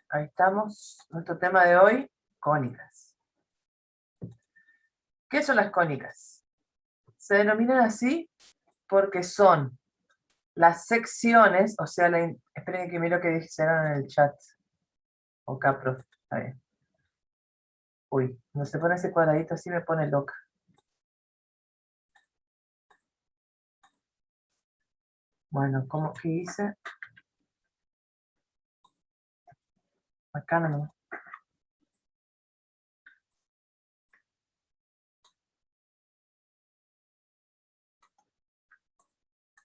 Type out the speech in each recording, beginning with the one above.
Ahí estamos. Nuestro tema de hoy, cónicas. ¿Qué son las cónicas? Se denominan así porque son las secciones, o sea, esperen que miro que dijeron en el chat. O Capro, está bien. Uy, no se pone ese cuadradito así, me pone loca. Bueno, ¿cómo que hice? Acá no.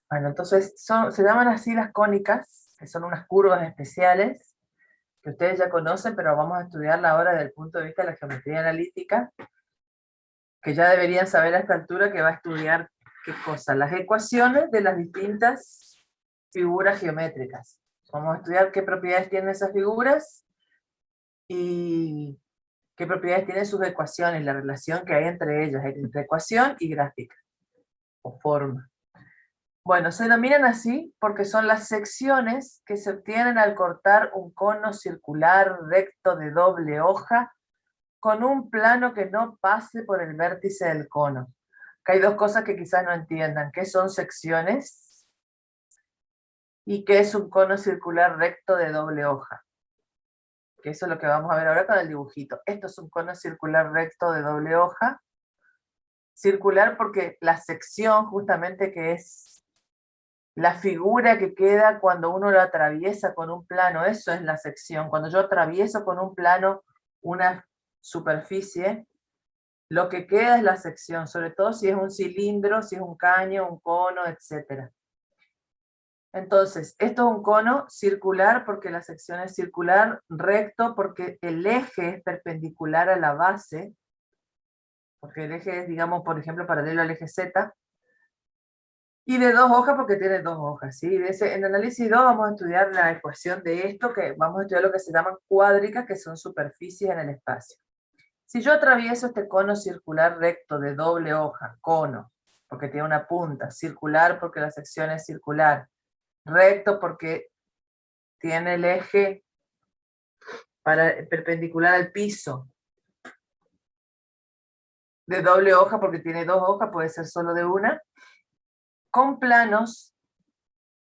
Bueno, entonces se llaman así las cónicas, que son unas curvas especiales, que ustedes ya conocen, pero vamos a estudiarla ahora desde el punto de vista de la geometría analítica, que ya deberían saber a esta altura que va a estudiar qué cosa, las ecuaciones de las distintas figuras geométricas. Vamos a estudiar qué propiedades tienen esas figuras y qué propiedades tienen sus ecuaciones, la relación que hay entre ellas, entre ecuación y gráfica, o forma. Bueno, se denominan así porque son las secciones que se obtienen al cortar un cono circular recto de doble hoja con un plano que no pase por el vértice del cono. Acá hay dos cosas que quizás no entiendan. ¿Qué son secciones? ¿Y qué es un cono circular recto de doble hoja? Que eso es lo que vamos a ver ahora con el dibujito. Esto es un cono circular recto de doble hoja. Circular porque la sección justamente que es la figura que queda cuando uno lo atraviesa con un plano, eso es la sección. Cuando yo atravieso con un plano una superficie, lo que queda es la sección, sobre todo si es un cilindro, si es un caño, un cono, etc. Entonces, esto es un cono circular porque la sección es circular, recto porque el eje es perpendicular a la base, porque el eje es, digamos, por ejemplo, paralelo al eje Z, y de dos hojas porque tiene dos hojas, ¿sí? En análisis 2 vamos a estudiar la ecuación de esto, que vamos a estudiar lo que se llaman cuádricas, que son superficies en el espacio. Si yo atravieso este cono circular recto de doble hoja, cono, porque tiene una punta, circular porque la sección es circular, recto porque tiene el eje perpendicular al piso, de doble hoja porque tiene dos hojas, puede ser solo de una, con planos.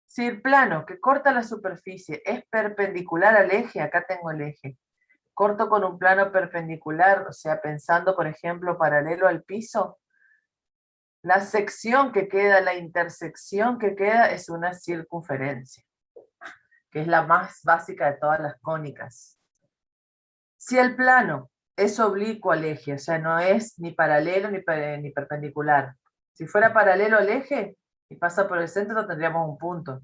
Si el plano que corta la superficie es perpendicular al eje, acá tengo el eje, corto con un plano perpendicular, o sea, pensando, por ejemplo, paralelo al piso, la sección que queda, la intersección que queda es una circunferencia, que es la más básica de todas las cónicas. Si el plano es oblicuo al eje, o sea, no es ni paralelo ni perpendicular. Si fuera paralelo al eje y pasa por el centro, tendríamos un punto.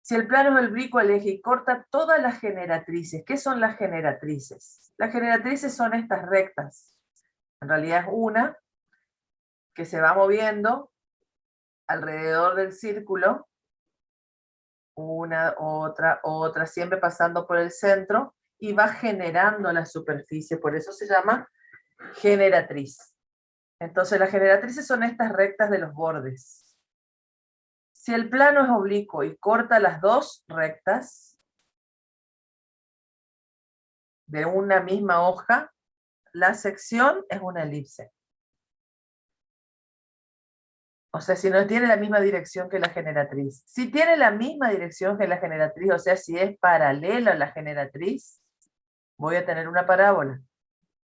Si el plano es oblicuo al eje y corta todas las generatrices, ¿qué son las generatrices? Las generatrices son estas rectas. En realidad es una que se va moviendo alrededor del círculo, una, otra, siempre pasando por el centro, y va generando la superficie, por eso se llama generatriz. Entonces las generatrices son estas rectas de los bordes. Si el plano es oblicuo y corta las dos rectas de una misma hoja, la sección es una elipse. O sea, si no tiene la misma dirección que la generatriz. Si tiene la misma dirección que la generatriz, o sea, si es paralela a la generatriz, voy a tener una parábola.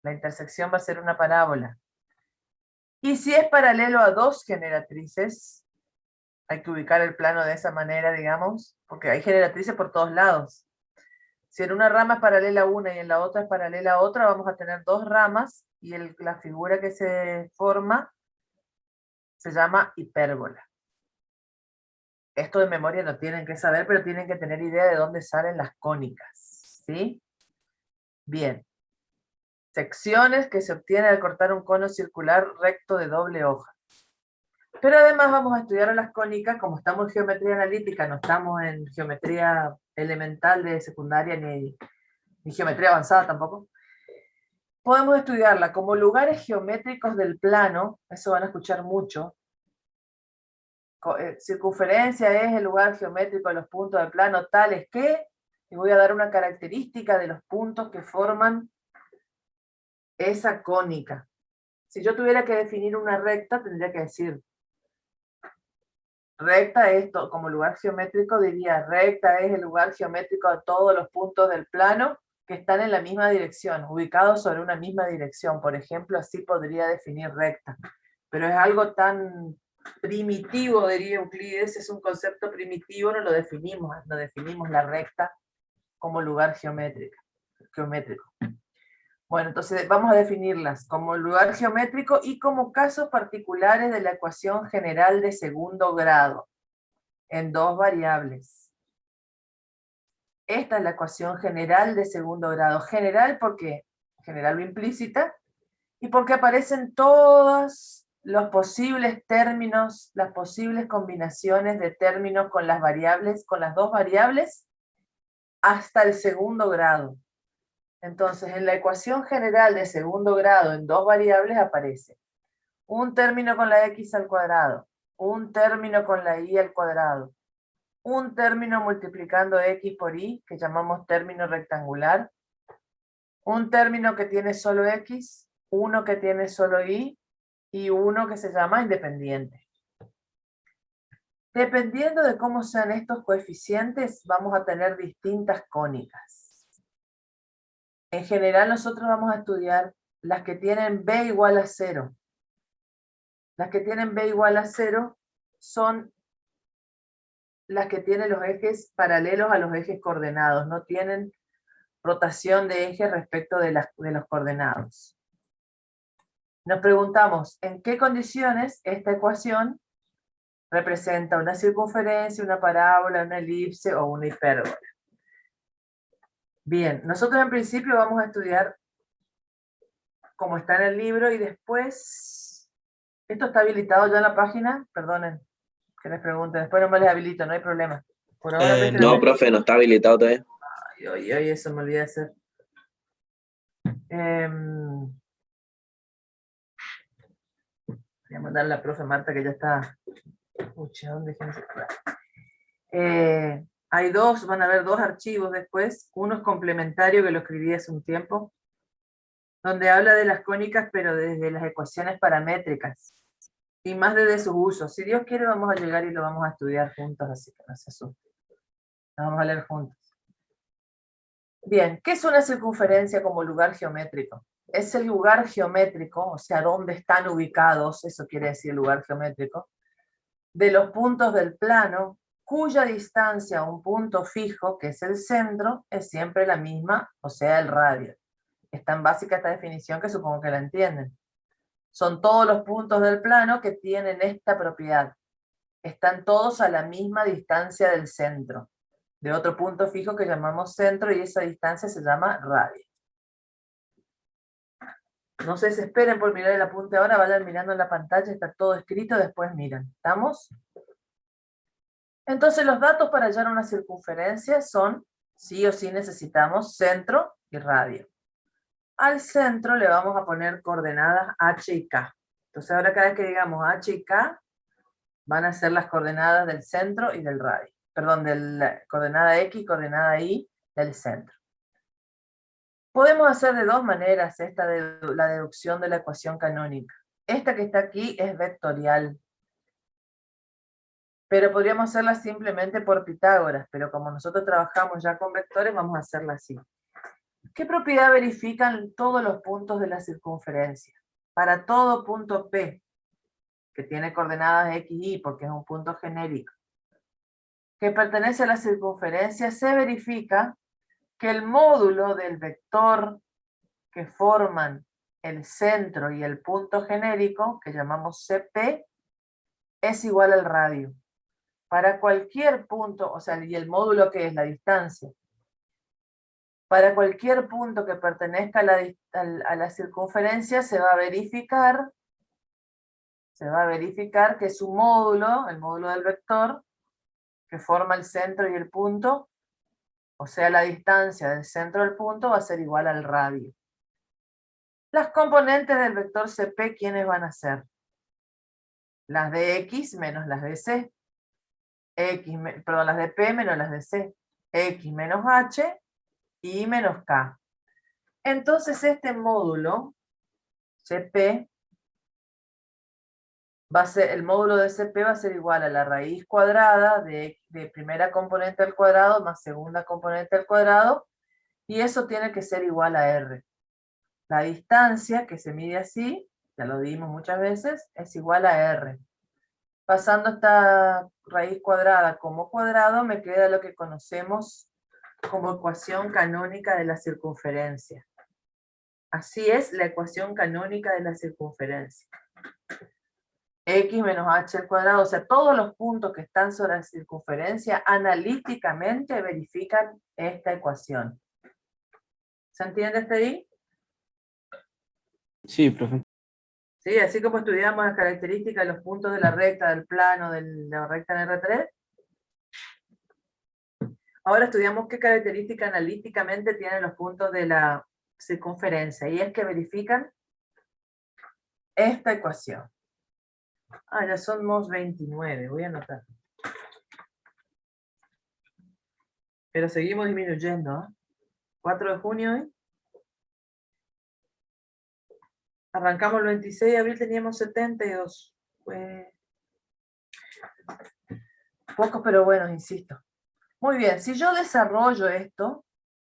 La intersección va a ser una parábola. Y si es paralelo a dos generatrices, hay que ubicar el plano de esa manera, digamos, porque hay generatrices por todos lados. Si en una rama es paralela a una y en la otra es paralela a otra, vamos a tener dos ramas y la figura que se forma se llama hipérbola. Esto de memoria lo tienen que saber, pero tienen que tener idea de dónde salen las cónicas, ¿sí? Bien. Secciones que se obtienen al cortar un cono circular recto de doble hoja. Pero además vamos a estudiar las cónicas, como estamos en geometría analítica, no estamos en geometría elemental de secundaria ni geometría avanzada tampoco. podemos estudiarla como lugares geométricos del plano, eso van a escuchar mucho. Circunferencia es el lugar geométrico de los puntos del plano tales que, y voy a dar una característica de los puntos que forman esa cónica. Si yo tuviera que definir una recta, tendría que decir, recta es, como lugar geométrico, diría, recta es el lugar geométrico de todos los puntos del plano que están en la misma dirección, ubicados sobre una misma dirección. Por ejemplo, así podría definir recta. Pero es algo tan primitivo, diría Euclides, es un concepto primitivo, no definimos la recta como lugar geométrico. Bueno, entonces vamos a definirlas como lugar geométrico y como casos particulares de la ecuación general de segundo grado, en dos variables. Esta es la ecuación general de segundo grado. General porque general o implícita, y porque aparecen todos los posibles términos, las posibles combinaciones de términos con las variables, con las dos variables, hasta el segundo grado. Entonces, en la ecuación general de segundo grado en dos variables aparece un término con la x al cuadrado, un término con la y al cuadrado, un término multiplicando x por y, que llamamos término rectangular, un término que tiene solo x, uno que tiene solo y uno que se llama independiente. Dependiendo de cómo sean estos coeficientes, vamos a tener distintas cónicas. En general, nosotros vamos a estudiar las que tienen b igual a 0. Las que tienen b igual a 0 son las que tienen los ejes paralelos a los ejes coordenados, no tienen rotación de eje respecto de los coordenados. Nos preguntamos, ¿en qué condiciones esta ecuación representa una circunferencia, una parábola, una elipse o una hipérbola? Bien, nosotros en principio vamos a estudiar como está en el libro y después, ¿esto está habilitado ya en la página? Perdonen que les pregunte, después no me les habilito, no hay problema. Por ahora presten No, atención. profe, no está habilitado todavía. Ay, eso me olvidé de hacer. Voy a mandar a la profe Marta que ya está. Pucha, ¿dónde dejé? Hay dos, van a haber dos archivos después. Uno es complementario, que lo escribí hace un tiempo, donde habla de las cónicas, pero desde las ecuaciones paramétricas. Y más desde sus usos. Si Dios quiere, vamos a llegar y lo vamos a estudiar juntos, así que no se asusten. Lo vamos a leer juntos. Bien, ¿qué es una circunferencia como lugar geométrico? Es el lugar geométrico, o sea, dónde están ubicados, eso quiere decir lugar geométrico, de los puntos del plano, cuya distancia a un punto fijo, que es el centro, es siempre la misma, o sea, el radio. Es tan básica esta definición que supongo que la entienden. Son todos los puntos del plano que tienen esta propiedad. Están todos a la misma distancia del centro, de otro punto fijo que llamamos centro, y esa distancia se llama radio. No se desesperen por mirar el apunte ahora, vayan mirando en la pantalla, está todo escrito, después miran. ¿Estamos? Entonces los datos para hallar una circunferencia son, sí o sí necesitamos centro y radio. Al centro le vamos a poner coordenadas h y k. Entonces ahora cada vez que digamos h y k, van a ser las coordenadas del centro y del radio. Perdón, de la coordenada x y coordenada y del centro. Podemos hacer de dos maneras la deducción de la ecuación canónica. Esta que está aquí es vectorial, pero podríamos hacerla simplemente por Pitágoras, pero como nosotros trabajamos ya con vectores, vamos a hacerla así. ¿Qué propiedad verifican todos los puntos de la circunferencia? Para todo punto P, que tiene coordenadas x, y, porque es un punto genérico, que pertenece a la circunferencia, se verifica que el módulo del vector que forman el centro y el punto genérico, que llamamos CP, es igual al radio. Para cualquier punto, o sea, y el módulo que es la distancia, para cualquier punto que pertenezca a la circunferencia se va a verificar que su módulo, el módulo del vector, que forma el centro y el punto, o sea, la distancia del centro al punto, va a ser igual al radio. Las componentes del vector CP, ¿quiénes van a ser? Las de X menos las de C. Perdón, las de P menos las de C. X menos H y menos K. Entonces este módulo, CP, el módulo de CP va a ser igual a la raíz cuadrada de primera componente al cuadrado más segunda componente al cuadrado, y eso tiene que ser igual a R. La distancia, que se mide así, ya lo vimos muchas veces, es igual a R. Pasando esta raíz cuadrada como cuadrado, me queda lo que conocemos como ecuación canónica de la circunferencia. Así es la ecuación canónica de la circunferencia. X menos h al cuadrado, o sea, todos los puntos que están sobre la circunferencia analíticamente verifican esta ecuación. ¿Se entiende hasta ahí? Sí, profe. Sí, así como estudiamos las características de los puntos de la recta, del plano, de la recta en R3. Ahora estudiamos qué característica analíticamente tienen los puntos de la circunferencia, y es que verifican esta ecuación. Ah, ya somos 29, voy a anotar. Pero seguimos disminuyendo, ¿eh? 4 de junio hoy. Arrancamos el 26 de abril, teníamos 72. Pues, pocos pero buenos, insisto. Muy bien, si yo desarrollo esto,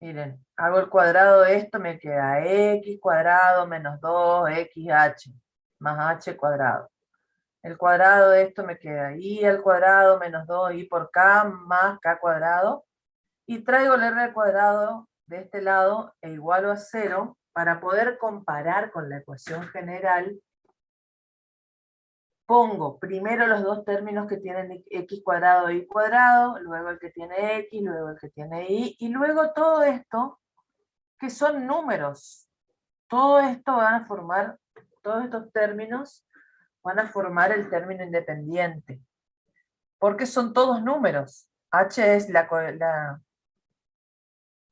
miren, hago el cuadrado de esto, me queda x cuadrado menos 2xh más h cuadrado. El cuadrado de esto me queda y al cuadrado menos 2i por k más k cuadrado. Y traigo el r al cuadrado de este lado e igualo a 0 para poder comparar con la ecuación general. Pongo primero los dos términos que tienen x cuadrado e y cuadrado, luego el que tiene x, luego el que tiene y, y luego todo esto, que son números. Todo esto van a formar, todos estos términos van a formar el término independiente. Porque son todos números. H es la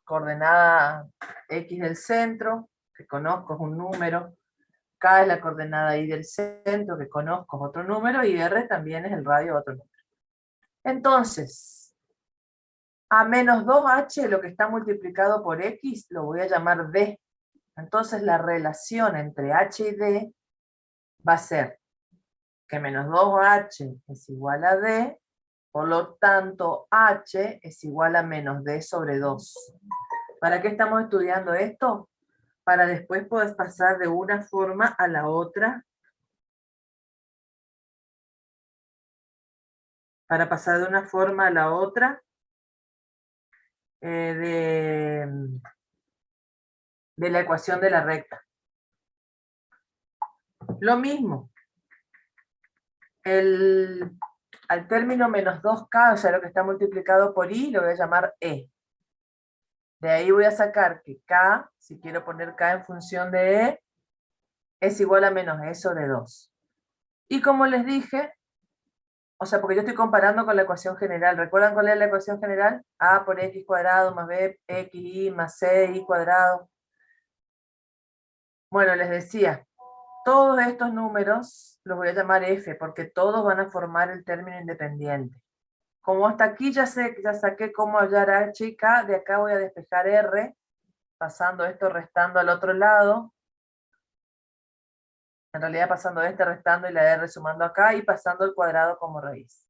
coordenada x del centro, que conozco, es un número. K es la coordenada y del centro, que conozco, es otro número, y R también es el radio, otro número. Entonces, a menos 2h, lo que está multiplicado por x, lo voy a llamar D. Entonces la relación entre h y D va a ser que menos 2h es igual a D, por lo tanto h es igual a menos D sobre 2. ¿Para qué estamos estudiando esto? Para después poder pasar de una forma a la otra. Para pasar de una forma a la otra de la ecuación de la recta. Lo mismo. Al término menos 2k, o sea, lo que está multiplicado por i, lo voy a llamar e. De ahí voy a sacar que k, si quiero poner k en función de e, es igual a menos e sobre 2. Y como les dije, o sea, porque yo estoy comparando con la ecuación general. ¿Recuerdan cuál es la ecuación general? A por x cuadrado más b, xy más ci cuadrado. Bueno, les decía, todos estos números los voy a llamar f, porque todos van a formar el término independiente. Como hasta aquí ya saqué cómo hallar h y k, de acá voy a despejar r, pasando esto restando al otro lado. En realidad pasando este restando y la r sumando acá y pasando el cuadrado como raíz.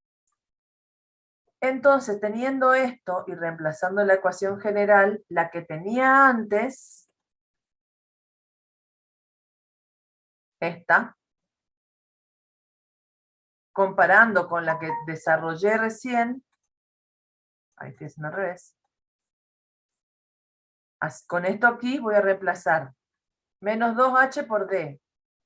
Entonces, teniendo esto y reemplazando la ecuación general, la que tenía antes, esta, comparando con la que desarrollé recién, ahí estoy haciendo al revés, con esto aquí voy a reemplazar menos 2h por d,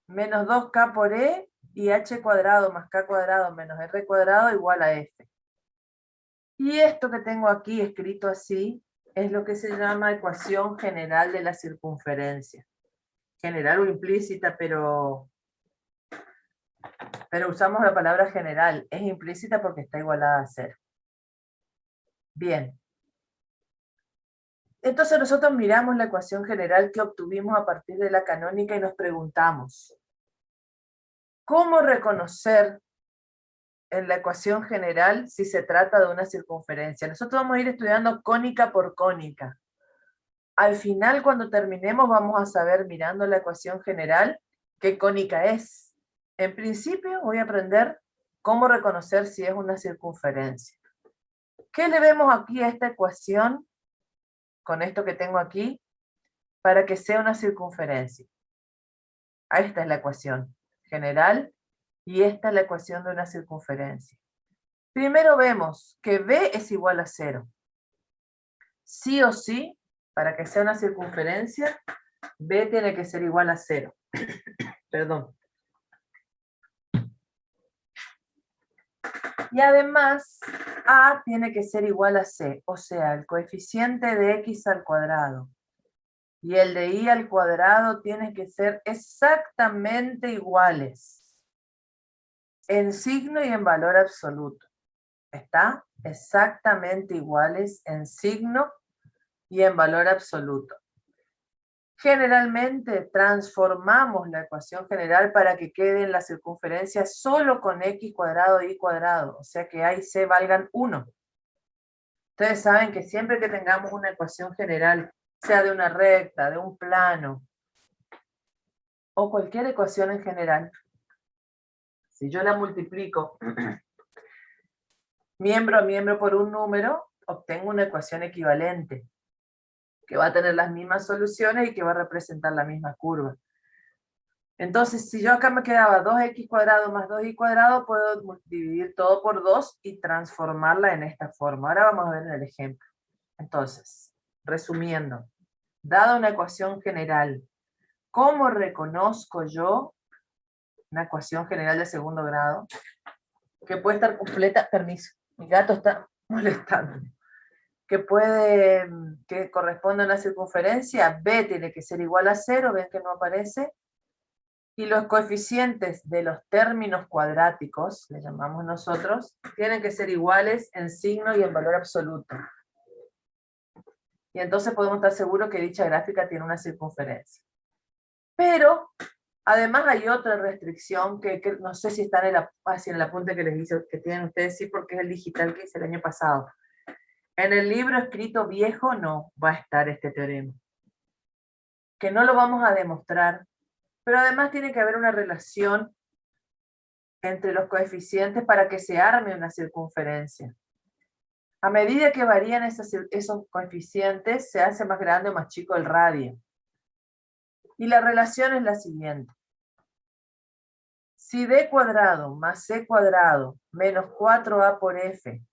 menos 2k por e, y h cuadrado más k cuadrado menos r cuadrado igual a f. Y esto que tengo aquí escrito así, es lo que se llama ecuación general de la circunferencia. General o implícita, pero usamos la palabra general. Es implícita porque está igualada a 0. Bien. Entonces nosotros miramos la ecuación general que obtuvimos a partir de la canónica y nos preguntamos, ¿cómo reconocer en la ecuación general si se trata de una circunferencia? Nosotros vamos a ir estudiando cónica por cónica. Al final, cuando terminemos, vamos a saber, mirando la ecuación general, qué cónica es. En principio, voy a aprender cómo reconocer si es una circunferencia. ¿Qué le vemos aquí a esta ecuación, con esto que tengo aquí, para que sea una circunferencia? Esta es la ecuación general, y esta es la ecuación de una circunferencia. Primero vemos que B es igual a 0. Sí o sí, para que sea una circunferencia, B tiene que ser igual a 0. Perdón. Y además, A tiene que ser igual a C, o sea, el coeficiente de X al cuadrado y el de Y al cuadrado tienen que ser exactamente iguales en signo y en valor absoluto. ¿Está? Exactamente iguales en signo y en valor absoluto. Generalmente transformamos la ecuación general para que quede en la circunferencia solo con x cuadrado y cuadrado, o sea que A y C valgan 1. Ustedes saben que siempre que tengamos una ecuación general, sea de una recta, de un plano, o cualquier ecuación en general, si yo la multiplico miembro a miembro por un número, obtengo una ecuación equivalente, que va a tener las mismas soluciones y que va a representar la misma curva. Entonces, si yo acá me quedaba 2x cuadrado más 2y cuadrado, puedo dividir todo por 2 y transformarla en esta forma. Ahora vamos a ver en el ejemplo. Entonces, resumiendo, dada una ecuación general, ¿cómo reconozco yo una ecuación general de segundo grado? Que puede estar completa, permiso, mi gato está molestando. Que corresponde a una circunferencia, B tiene que ser igual a 0, ven que no aparece, y los coeficientes de los términos cuadráticos, le llamamos nosotros, tienen que ser iguales en signo y en valor absoluto. Y entonces podemos estar seguros que dicha gráfica tiene una circunferencia. Pero, además hay otra restricción que no sé si está en el apunte que les hice, que tienen ustedes, sí, porque es el digital que hice el año pasado. En el libro escrito viejo no va a estar este teorema. Que no lo vamos a demostrar, pero además tiene que haber una relación entre los coeficientes para que se arme una circunferencia. A medida que varían esos coeficientes, se hace más grande o más chico el radio. Y la relación es la siguiente. Si d cuadrado más c cuadrado menos 4a por f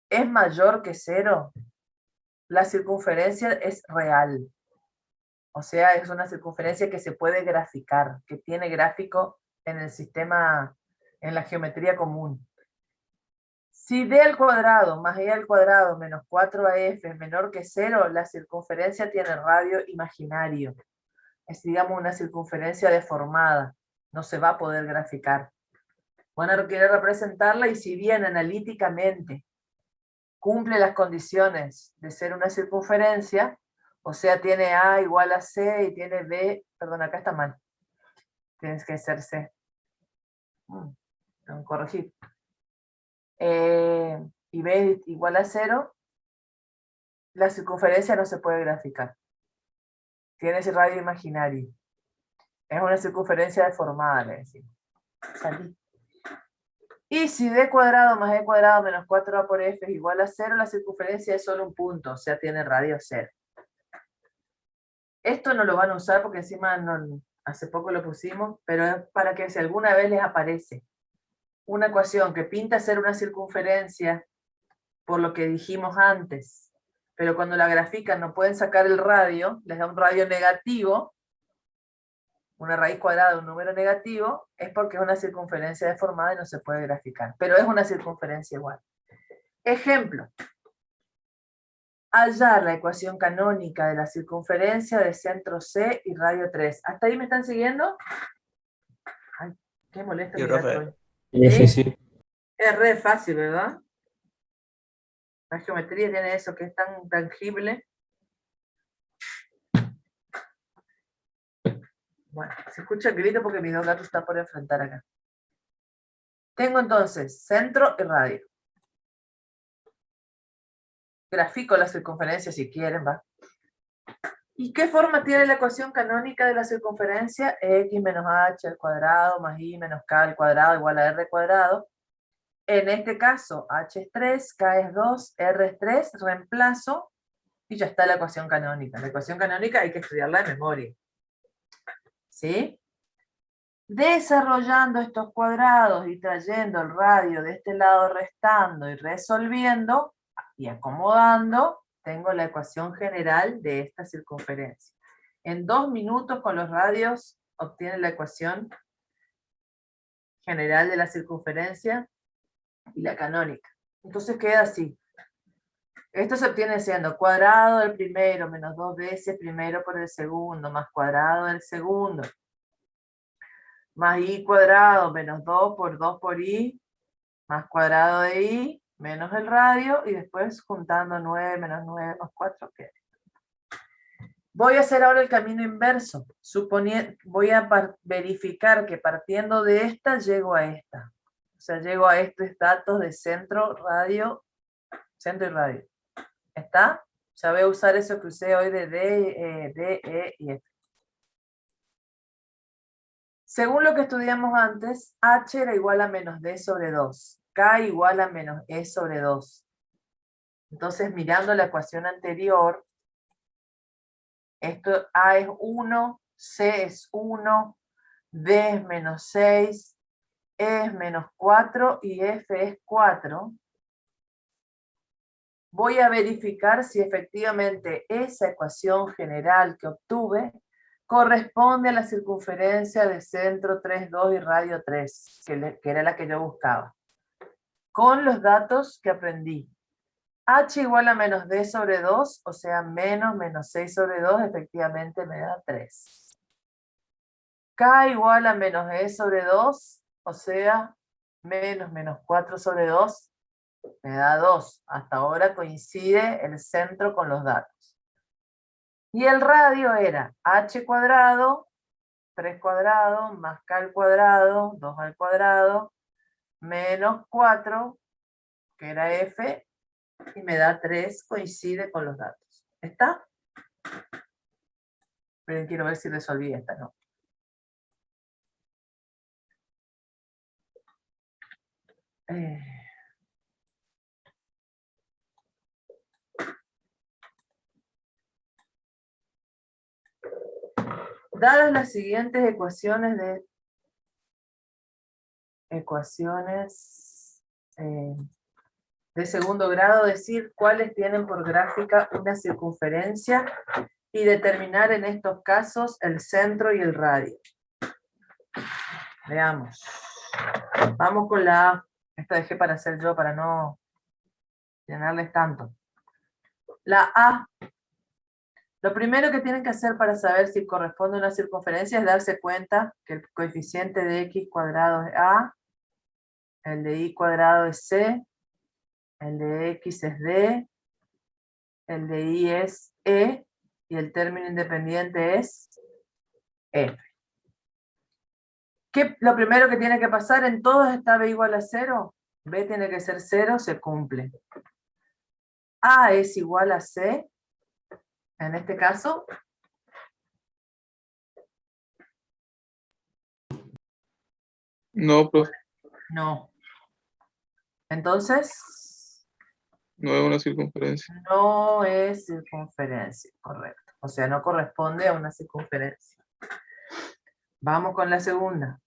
es mayor que 0, la circunferencia es real. O sea, es una circunferencia que se puede graficar, que tiene gráfico en el sistema, en la geometría común. Si d al cuadrado más e al cuadrado menos 4af es menor que 0, la circunferencia tiene radio imaginario. Es, digamos, una circunferencia deformada. No se va a poder graficar. Van a querer representarla y si bien analíticamente cumple las condiciones de ser una circunferencia, o sea, tiene A igual a C y tiene B, perdón, acá está mal. Tienes que ser C. Tengo que corregir. Y B igual a 0, la circunferencia no se puede graficar. Tiene ese radio imaginario. Es una circunferencia deformada, le decimos. Salí. Y si d cuadrado más e cuadrado menos 4a por f es igual a 0, la circunferencia es solo un punto, o sea, tiene radio 0. Esto no lo van a usar porque encima hace poco lo pusimos, pero es para que si alguna vez les aparece una ecuación que pinta ser una circunferencia por lo que dijimos antes, pero cuando la grafican no pueden sacar el radio, les da un radio negativo, una raíz cuadrada, un número negativo, es porque es una circunferencia deformada y no se puede graficar, pero es una circunferencia igual. Ejemplo. Hallar la ecuación canónica de la circunferencia de centro C y radio 3. ¿Hasta ahí me están siguiendo? Ay, qué molesto mi gato hoy. Sí, sí, ¿Sí? sí. Es re fácil, ¿verdad? La geometría tiene eso que es tan tangible. Bueno, se escucha el grito porque mis dos gatos están por enfrentar acá. Tengo entonces centro y radio. Grafico la circunferencia si quieren, va. ¿Y qué forma tiene la ecuación canónica de la circunferencia? X menos h al cuadrado más y menos k al cuadrado igual a r cuadrado. En este caso, h es 3, k es 2, r es 3, reemplazo y ya está la ecuación canónica. La ecuación canónica hay que estudiarla de memoria. ¿Sí? Desarrollando estos cuadrados y trayendo el radio de este lado restando y resolviendo y acomodando, tengo la ecuación general de esta circunferencia. En 2 minutos con los radios obtiene la ecuación general de la circunferencia y la canónica. Entonces queda así. Esto se obtiene siendo cuadrado del primero menos 2 veces primero por el segundo más cuadrado del segundo más y cuadrado menos 2 por i más cuadrado de i menos el radio y después juntando 9 menos 9 más 4 ¿qué? Voy a hacer ahora el camino inverso. Voy a verificar que partiendo de esta llego a esta. O sea, llego a estos datos de centro y radio. ¿Está? Ya voy a usar eso que usé hoy de D, E y F. Según lo que estudiamos antes, H era igual a menos D sobre 2. K igual a menos E sobre 2. Entonces, mirando la ecuación anterior, esto A es 1, C es 1, D es menos 6, E es menos 4 y F es 4. Voy a verificar si efectivamente esa ecuación general que obtuve corresponde a la circunferencia de centro 3, 2 y radio 3, que era la que yo buscaba. Con los datos que aprendí. H igual a menos D sobre 2, o sea, menos 6 sobre 2, efectivamente me da 3. K igual a menos E sobre 2, o sea, menos 4 sobre 2, me da 2. Hasta ahora coincide el centro con los datos. Y el radio era h cuadrado, 3 cuadrado, más k al cuadrado, 2 al cuadrado, menos 4, que era f, y me da 3, coincide con los datos. ¿Está? Pero quiero ver si resolví esta, ¿no? Dadas las siguientes ecuaciones de segundo grado, decir cuáles tienen por gráfica una circunferencia y determinar en estos casos el centro y el radio. Veamos. Vamos con la A. Esta dejé para hacer yo, para no llenarles tanto. La A. Lo primero que tienen que hacer para saber si corresponde a una circunferencia es darse cuenta que el coeficiente de x cuadrado es A, el de y cuadrado es C, el de x es D, el de y es E, y el término independiente es F. Lo primero que tiene que pasar en todos está B igual a 0, B tiene que ser 0, se cumple. A es igual a C, en este caso. No, profe. No. Entonces, No es una circunferencia. no es circunferencia, correcto. O sea, no corresponde a una circunferencia. Vamos con la segunda.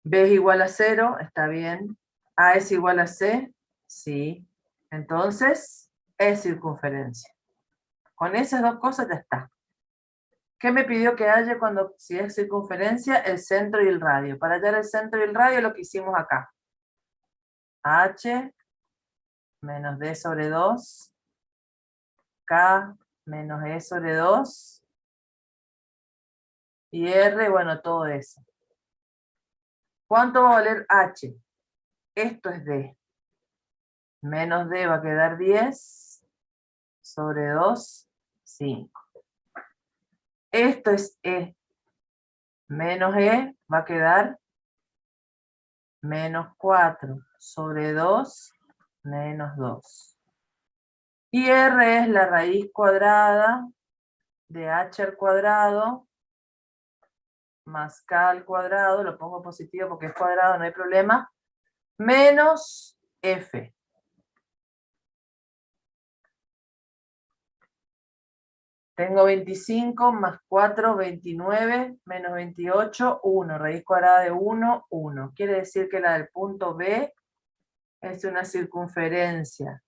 B es igual a 0, está bien. A es igual a C, sí. Entonces, es circunferencia. Con esas dos cosas ya está. ¿Qué me pidió que haya si es circunferencia? El centro y el radio. Para hallar el centro y el radio, lo que hicimos acá. H menos D sobre 2, K menos E sobre 2, y R, bueno, todo eso. ¿Cuánto va a valer H? Esto es D. menos D va a quedar 10 sobre 2, 5. Esto es E. Menos E va a quedar menos 4 sobre 2, menos 2. Y R es la raíz cuadrada de H al cuadrado más K al cuadrado, lo pongo positivo porque es cuadrado, no hay problema, menos F. Tengo 25 más 4, 29, menos 28, 1. Raíz cuadrada de 1, 1. Quiere decir que la del punto B es una circunferencia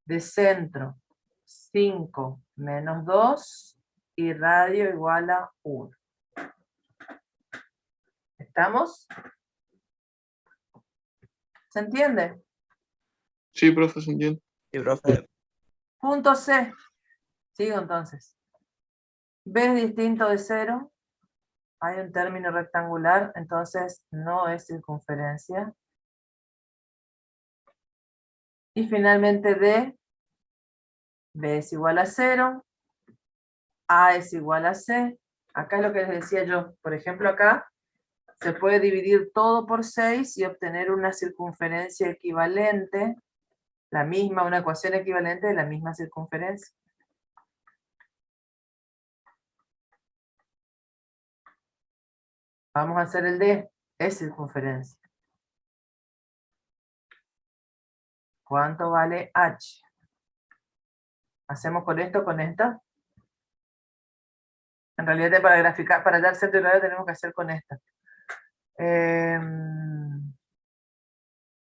de centro 5 menos 2 y radio igual a 1. ¿Estamos? ¿Se entiende? Sí, profe, se entiende. Sí, profe. Punto C. Sigo entonces. B es distinto de 0. Hay un término rectangular, entonces no es circunferencia. Y finalmente D. B es igual a 0. A es igual a C. Acá es lo que les decía yo. Por ejemplo, acá se puede dividir todo por 6 y obtener una circunferencia equivalente, la misma, una ecuación equivalente de la misma circunferencia. Vamos a hacer el D, es circunferencia. ¿Cuánto vale H? ¿Hacemos con esto, con esta? En realidad para graficar, para dar centro y radio tenemos que hacer con esta.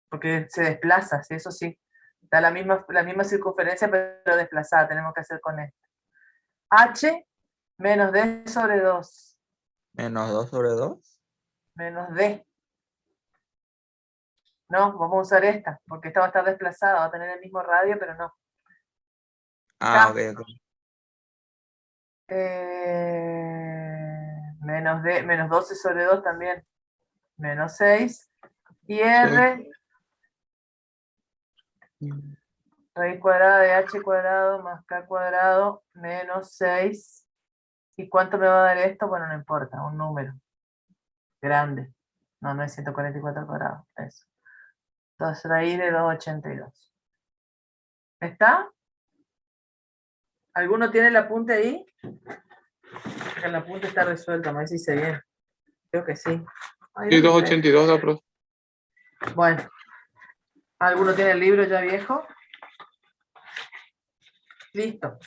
Porque se desplaza, ¿sí? Eso sí. Da la misma circunferencia, pero desplazada. Tenemos que hacer con esto. H menos D sobre 2. Menos 2 sobre 2. Menos D. No, vamos a usar esta, porque esta va a estar desplazada, va a tener el mismo radio, pero no. Ah, K. ok. Menos D, menos 12 sobre 2 también. Menos 6. Y R, raíz cuadrada de H cuadrado más K cuadrado menos 6. ¿Y cuánto me va a dar esto? Bueno, no importa, un número grande. No es 144 al cuadrado, eso. Entonces raíz de 282. ¿Está? ¿Alguno tiene el apunte ahí? Porque el apunte está resuelto, me dice bien. Creo que sí. Ay, Sí, ¿dónde está? 282 la profe. Bueno, ¿alguno tiene el libro ya viejo? Listo.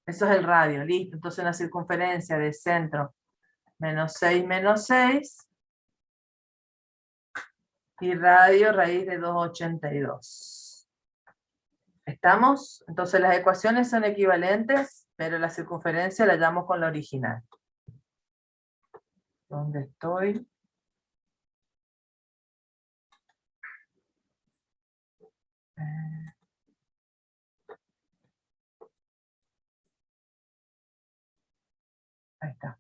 Eso es el radio, listo. Entonces una circunferencia de centro menos 6 y radio raíz de 282. ¿Estamos? Entonces las ecuaciones son equivalentes, pero la circunferencia la llamo con la original. ¿Dónde estoy? Ahí está.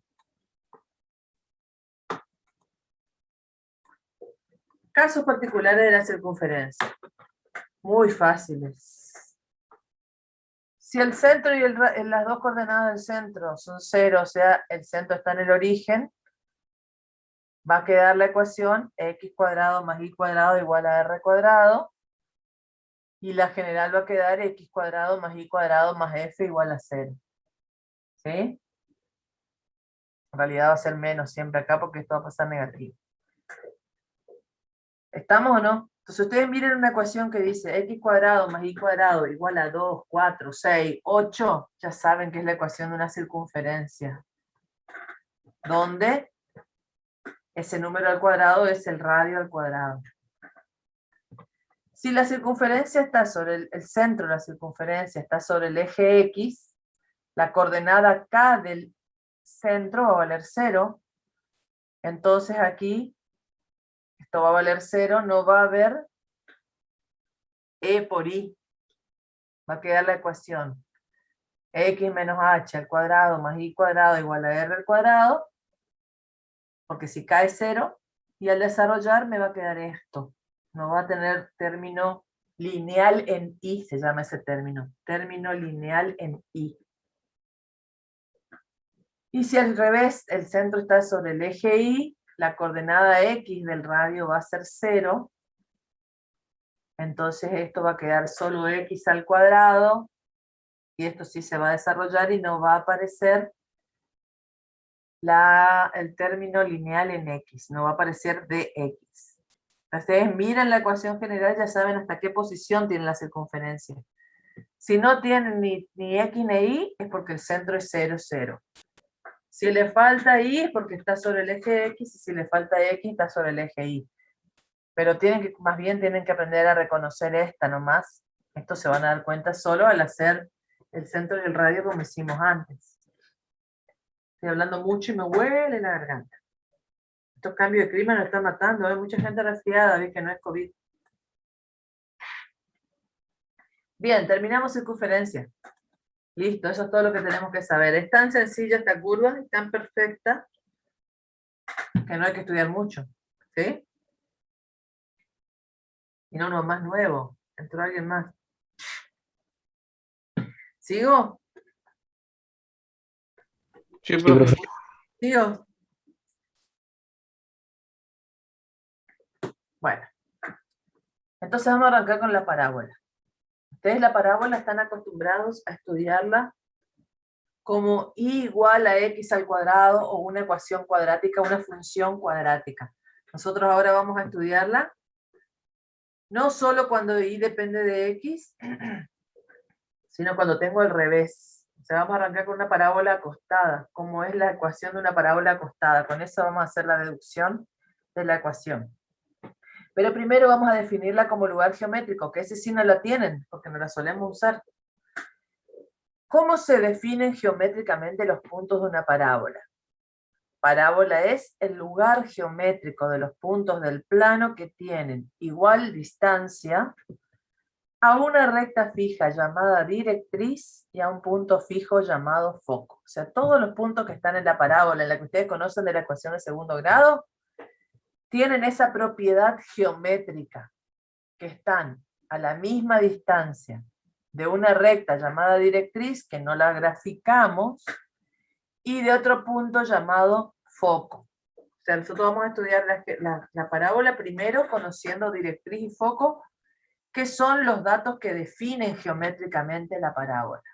Casos particulares de la circunferencia. Muy fáciles. Si el centro y las dos coordenadas del centro son 0, o sea, el centro está en el origen, va a quedar la ecuación x cuadrado más y cuadrado igual a r cuadrado, y la general va a quedar x cuadrado más y cuadrado más f igual a 0. ¿Sí? En realidad va a ser menos siempre acá porque esto va a pasar negativo. ¿Estamos o no? Entonces ustedes miren una ecuación que dice x cuadrado más y cuadrado igual a 2, 4, 6, 8. Ya saben que es la ecuación de una circunferencia. Donde ese número al cuadrado es el radio al cuadrado. Si la circunferencia está sobre el centro de la circunferencia está sobre el eje X, la coordenada K del centro va a valer 0. Entonces aquí, esto va a valer 0, no va a haber E por I. Va a quedar la ecuación X menos H al cuadrado más Y cuadrado igual a R al cuadrado, porque si K es 0, y al desarrollar me va a quedar esto. No va a tener término lineal en Y, se llama ese término. Término lineal en Y. Y si al revés, el centro está sobre el eje Y, la coordenada X del radio va a ser 0, entonces esto va a quedar solo X al cuadrado, y esto sí se va a desarrollar y no va a aparecer el término lineal en X, no va a aparecer dx. Ustedes miran la ecuación general, ya saben hasta qué posición tiene la circunferencia. Si no tienen ni X ni Y, es porque el centro es 0, 0. Si le falta Y es porque está sobre el eje X, y si le falta X está sobre el eje Y. Pero más bien tienen que aprender a reconocer esta nomás. Esto se van a dar cuenta solo al hacer el centro y el radio como hicimos antes. Estoy hablando mucho y me huele la garganta. Estos cambios de clima nos están matando. Hay mucha gente resfriada, ¿ves? Que no es COVID. Bien, terminamos circunferencia. Listo, eso es todo lo que tenemos que saber. Es tan sencilla esta curva, es tan perfecta, que no hay que estudiar mucho. ¿Sí? Y no uno más nuevo. Entró alguien más. ¿Sigo? Sí, Sí, profe. profe. ¿Sigo? Bueno. Entonces vamos a arrancar con la parábola. Ustedes la parábola están acostumbrados a estudiarla como y igual a x al cuadrado o una ecuación cuadrática, una función cuadrática. Nosotros ahora vamos a estudiarla no solo cuando y depende de x, sino cuando tengo al revés. O sea, vamos a arrancar con una parábola acostada, como es la ecuación de una parábola acostada. Con eso vamos a hacer la deducción de la ecuación. Pero primero vamos a definirla como lugar geométrico, que ese sí no la tienen, porque no la solemos usar. ¿Cómo se definen geométricamente los puntos de una parábola? Parábola es el lugar geométrico de los puntos del plano que tienen igual distancia a una recta fija llamada directriz y a un punto fijo llamado foco. O sea, todos los puntos que están en la parábola, en la que ustedes conocen de la ecuación de segundo grado, tienen esa propiedad geométrica, que están a la misma distancia de una recta llamada directriz, que no la graficamos, y de otro punto llamado foco. O sea, nosotros vamos a estudiar la parábola primero conociendo directriz y foco, que son los datos que definen geométricamente la parábola.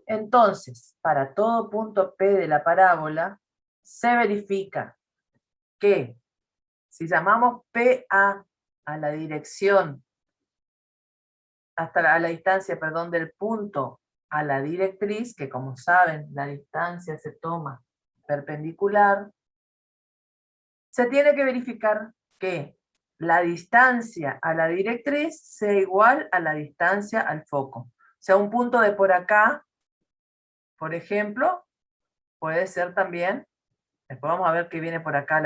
Entonces, para todo punto P de la parábola, se verifica que si llamamos PA a la dirección, a la distancia, perdón, del punto a la directriz, que como saben, la distancia se toma perpendicular, se tiene que verificar que la distancia a la directriz sea igual a la distancia al foco. O sea, un punto de por acá, por ejemplo, puede ser también, después vamos a ver que viene por acá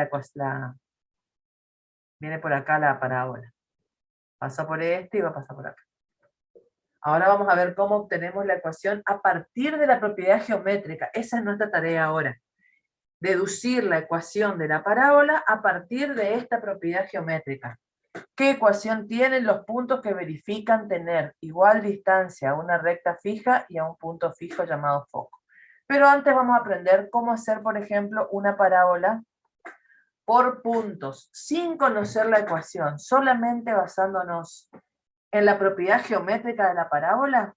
viene por acá la parábola. Pasa por este y va a pasar por acá. Ahora vamos a ver cómo obtenemos la ecuación a partir de la propiedad geométrica. Esa es nuestra tarea ahora. Deducir la ecuación de la parábola a partir de esta propiedad geométrica. ¿Qué ecuación tienen los puntos que verifican tener igual distancia a una recta fija y a un punto fijo llamado foco? Pero antes vamos a aprender cómo hacer, por ejemplo, una parábola por puntos, sin conocer la ecuación, solamente basándonos en la propiedad geométrica de la parábola.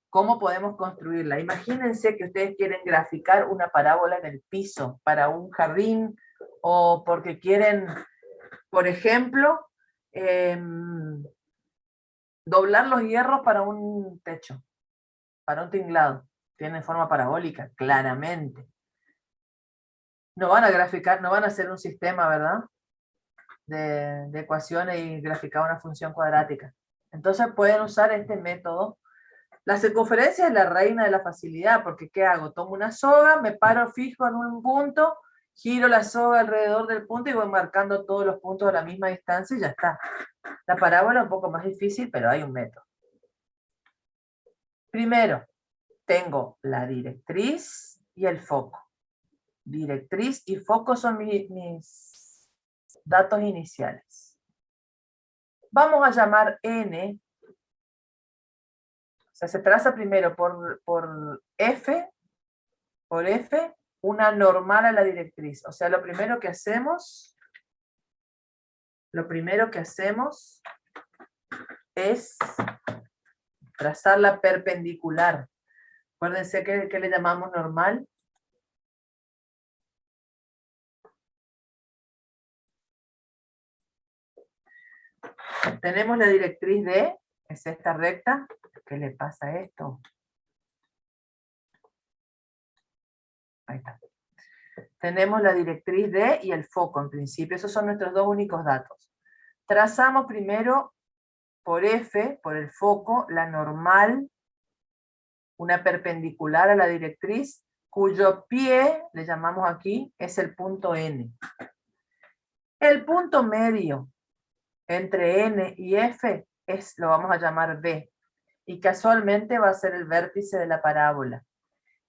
¿Cómo podemos construirla? Imagínense que ustedes quieren graficar una parábola en el piso para un jardín, o porque quieren, por ejemplo, doblar los hierros para un techo, para un tinglado. Tienen forma parabólica, claramente. No van a graficar, no van a hacer un sistema, ¿verdad? De ecuaciones y graficar una función cuadrática. Entonces pueden usar este método. La circunferencia es la reina de la facilidad, porque ¿qué hago? Tomo una soga, me paro fijo en un punto, giro la soga alrededor del punto y voy marcando todos los puntos a la misma distancia y ya está. La parábola es un poco más difícil, pero hay un método. Primero, tengo la directriz y el foco. Directriz y foco son mis datos iniciales. Vamos a llamar N, o sea, se traza primero por F, una normal a la directriz. O sea, lo primero que hacemos es trazar la perpendicular. Acuérdense que le llamamos normal. Tenemos la directriz D, es esta recta. ¿Qué le pasa a esto? Ahí está. Tenemos la directriz D y el foco en principio. Esos son nuestros dos únicos datos. Trazamos primero por F, por el foco, la normal, una perpendicular a la directriz, cuyo pie, le llamamos aquí, es el punto N. El punto medio entre N y F lo vamos a llamar B, y casualmente va a ser el vértice de la parábola.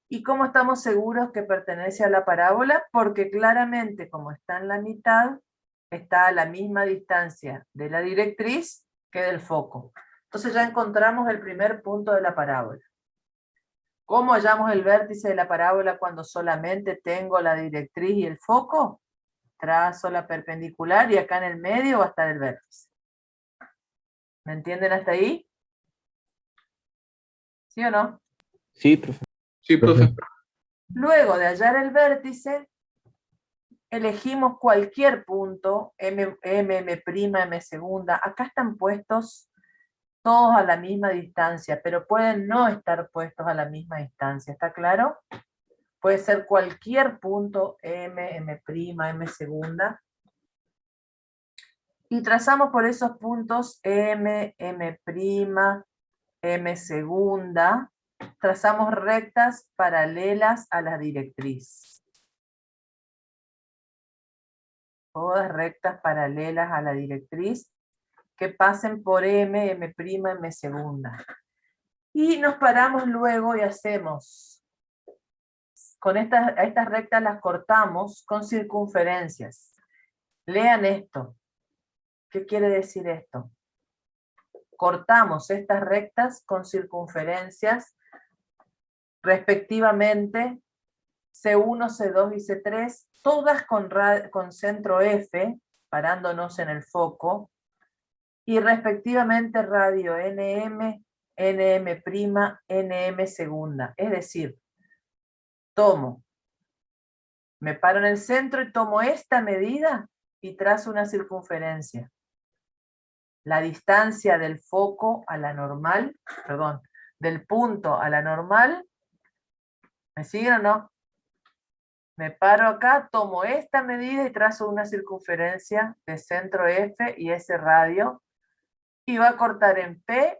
¿Y cómo estamos seguros que pertenece a la parábola? Porque claramente, como está en la mitad, está a la misma distancia de la directriz que del foco. Entonces ya encontramos el primer punto de la parábola. ¿Cómo hallamos el vértice de la parábola cuando solamente tengo la directriz y el foco? Trazo la perpendicular y acá en el medio va a estar el vértice. ¿Me entienden hasta ahí? ¿Sí o no? Sí, profe. Sí, profe. Luego de hallar el vértice, elegimos cualquier punto, M', M' segunda. Acá están puestos todos a la misma distancia, pero pueden no estar puestos a la misma distancia. ¿Está claro? Puede ser cualquier punto, M', M' segunda. Y trazamos por esos puntos M', M segunda. Trazamos rectas paralelas a la directriz. Todas rectas paralelas a la directriz que pasen por M, M' segunda. Y nos paramos luego y hacemos, estas rectas las cortamos con circunferencias. Lean esto. ¿Qué quiere decir esto? Cortamos estas rectas con circunferencias respectivamente C1, C2 y C3, todas con centro F, parándonos en el foco, y respectivamente radio NM, NM', NM segunda. Es decir, me paro en el centro y tomo esta medida y trazo una circunferencia. La distancia del foco a la normal, perdón, del punto a la normal, ¿me siguen o no? Me paro acá, tomo esta medida y trazo una circunferencia de centro F y ese radio, y va a cortar en P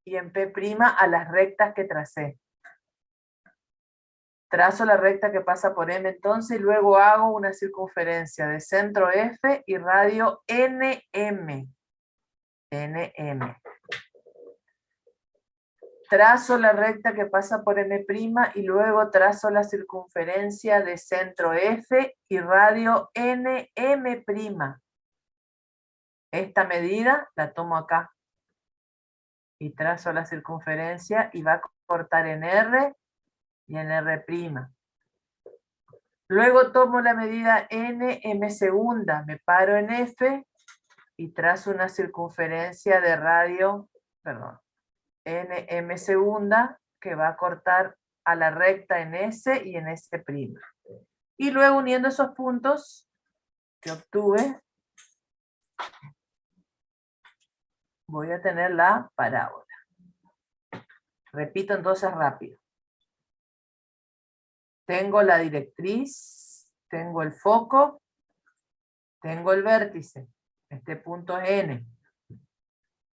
y en P' a las rectas que tracé. Trazo la recta que pasa por M entonces y luego hago una circunferencia de centro F y radio NM. NM. Trazo la recta que pasa por M' y luego trazo la circunferencia de centro F y radio NM'. Esta medida la tomo acá. Y trazo la circunferencia y va a cortar en R y en R'. Luego tomo la medida NM segunda, me paro en F y trazo una circunferencia de radio, NM segunda, que va a cortar a la recta en S y en S'. Y luego uniendo esos puntos que obtuve, voy a tener la parábola. Repito entonces rápido. Tengo la directriz, tengo el foco, tengo el vértice. Este punto es N.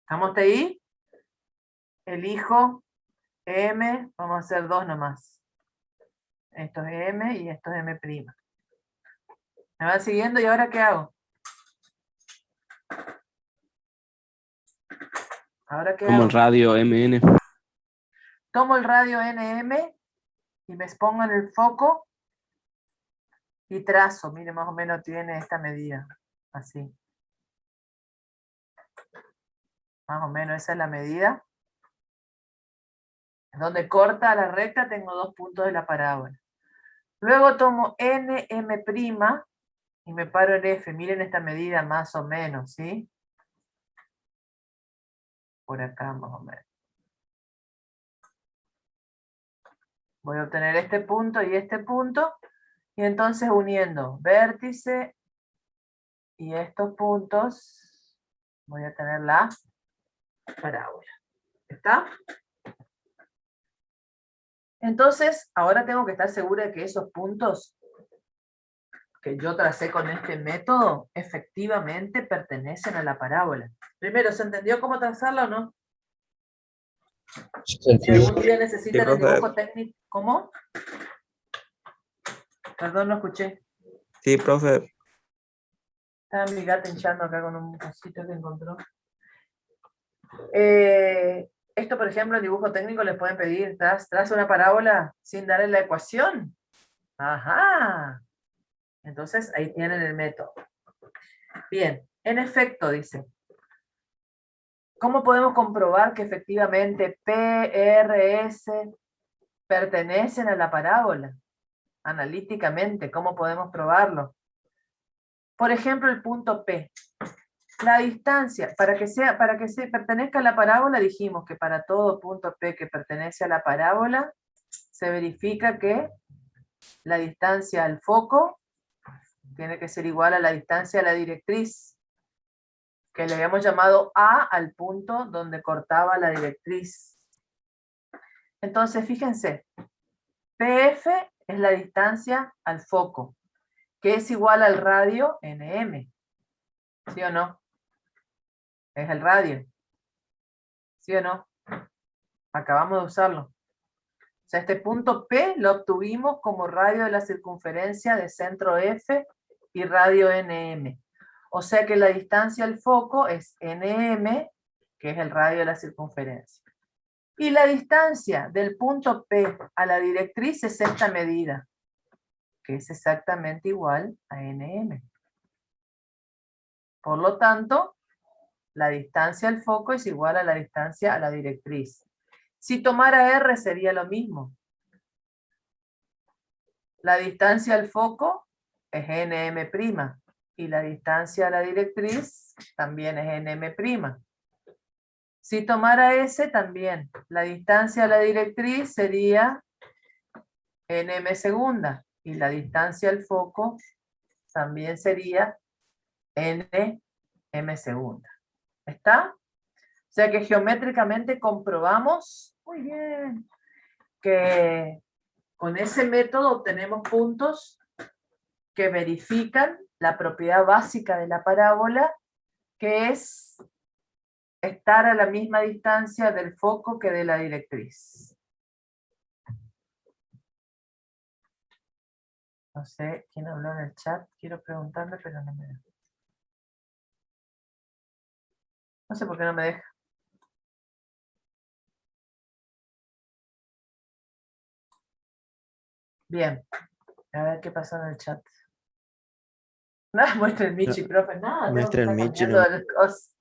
¿Estamos hasta ahí? Elijo M, vamos a hacer dos nomás. Esto es M y esto es M'. ¿Me van siguiendo? ¿Y ahora qué hago? ¿Ahora qué Como hago? el radio MN. Tomo el radio NM y me pongo en el foco y trazo. Mire, más o menos tiene esta medida. Así. Más o menos esa es la medida. Donde corta la recta tengo 2 puntos de la parábola. Luego tomo NM' y me paro en F. Miren esta medida más o menos, ¿sí? Por acá más o menos. Voy a obtener este punto y este punto. Y entonces uniendo vértice y estos puntos, voy a tener la parábola. ¿Está? Entonces, ahora tengo que estar segura de que esos puntos que yo tracé con este método efectivamente pertenecen a la parábola. Primero, ¿se entendió cómo trazarla o no? Si algún día Sí, necesitan el profe. dibujo técnico, ¿cómo? Perdón, no escuché. Sí, profe. Estaba mi gata hinchando acá con un cosito que encontró. Esto, por ejemplo, en dibujo técnico les pueden pedir, traza una parábola sin darle la ecuación. Ajá. Entonces, ahí tienen el método. Bien, en efecto, dice. ¿Cómo podemos comprobar que efectivamente PRS pertenecen a la parábola? Analíticamente, ¿cómo podemos probarlo? Por ejemplo, el punto P. La distancia, para que se pertenezca a la parábola, dijimos que para todo punto P que pertenece a la parábola, se verifica que la distancia al foco tiene que ser igual a la distancia a la directriz, que le habíamos llamado A al punto donde cortaba la directriz. Entonces, fíjense, PF es la distancia al foco, que es igual al radio NM. ¿Sí o no? Es el radio. ¿Sí o no? Acabamos de usarlo. O sea, este punto P lo obtuvimos como radio de la circunferencia de centro F y radio NM. O sea que la distancia al foco es NM, que es el radio de la circunferencia. Y la distancia del punto P a la directriz es esta medida, que es exactamente igual a NM. Por lo tanto, la distancia al foco es igual a la distancia a la directriz. Si tomara R sería lo mismo. La distancia al foco es NM', y la distancia a la directriz también es NM'. Si tomara S también, la distancia a la directriz sería NM segunda, y la distancia al foco también sería NM segunda. ¿Está? O sea que geométricamente comprobamos, muy bien, que con ese método obtenemos puntos que verifican la propiedad básica de la parábola, que es estar a la misma distancia del foco que de la directriz. No sé quién habló en el chat, quiero preguntarle, pero no me deja. No sé por qué no me deja. Bien, a ver qué pasó en el chat. Nada, muestra el Michi, profe, nada, tengo que Muestra el estar Michi, cambiando de cosas.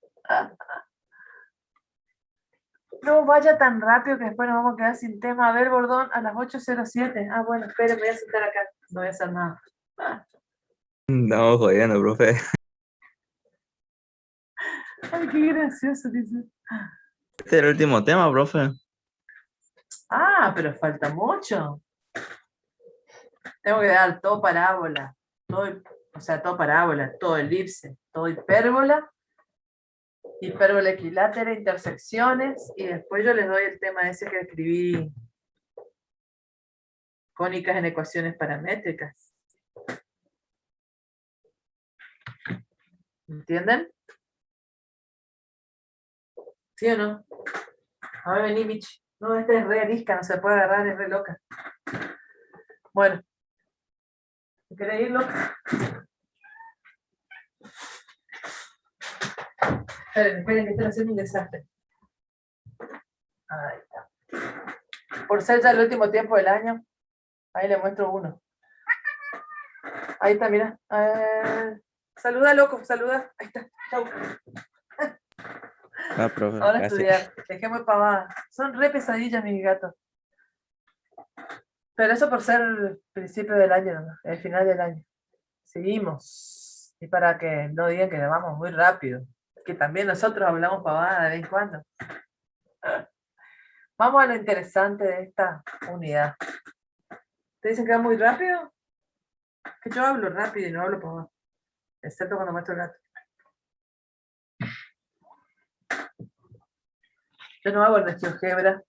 No vaya tan rápido que después nos vamos a quedar sin tema. A ver, Bordón, a las 8:07. Ah, bueno, espere, me voy a sentar acá. No voy a hacer nada. No, jodiendo, profe. Ay, qué gracioso, dice. Este es el último tema, profe. Ah, pero falta mucho. Tengo que dar todo parábola, todo parábola, todo elipse, todo hipérbola, hipérbola equilátera, intersecciones, y después yo les doy el tema ese que escribí, cónicas en ecuaciones paramétricas. ¿Entienden? ¿Sí o no? A ver, vení, Michi. No, esta es re arisca, no se puede agarrar, es re loca. Bueno. ¿Querés irlo? Esperen, que estoy haciendo un desastre. Ahí está. Por ser ya el último tiempo del año, ahí le muestro uno. Ahí está, mira. Saluda, loco, saluda. Ahí está. Chau. Va, profe, Ahora gracias. estudiar. Dejemos pavadas. Son re pesadillas mis gatos. Pero eso por ser el principio del año, ¿no? El final del año. Seguimos. Y para que no digan que vamos muy rápido. Que también nosotros hablamos pavadas de vez en cuando. Vamos a lo interesante de esta unidad. ¿Te dicen que va muy rápido? Que yo hablo rápido y no hablo pavadas. Excepto cuando muestro el gato. Yo no hago el de GeoGebra.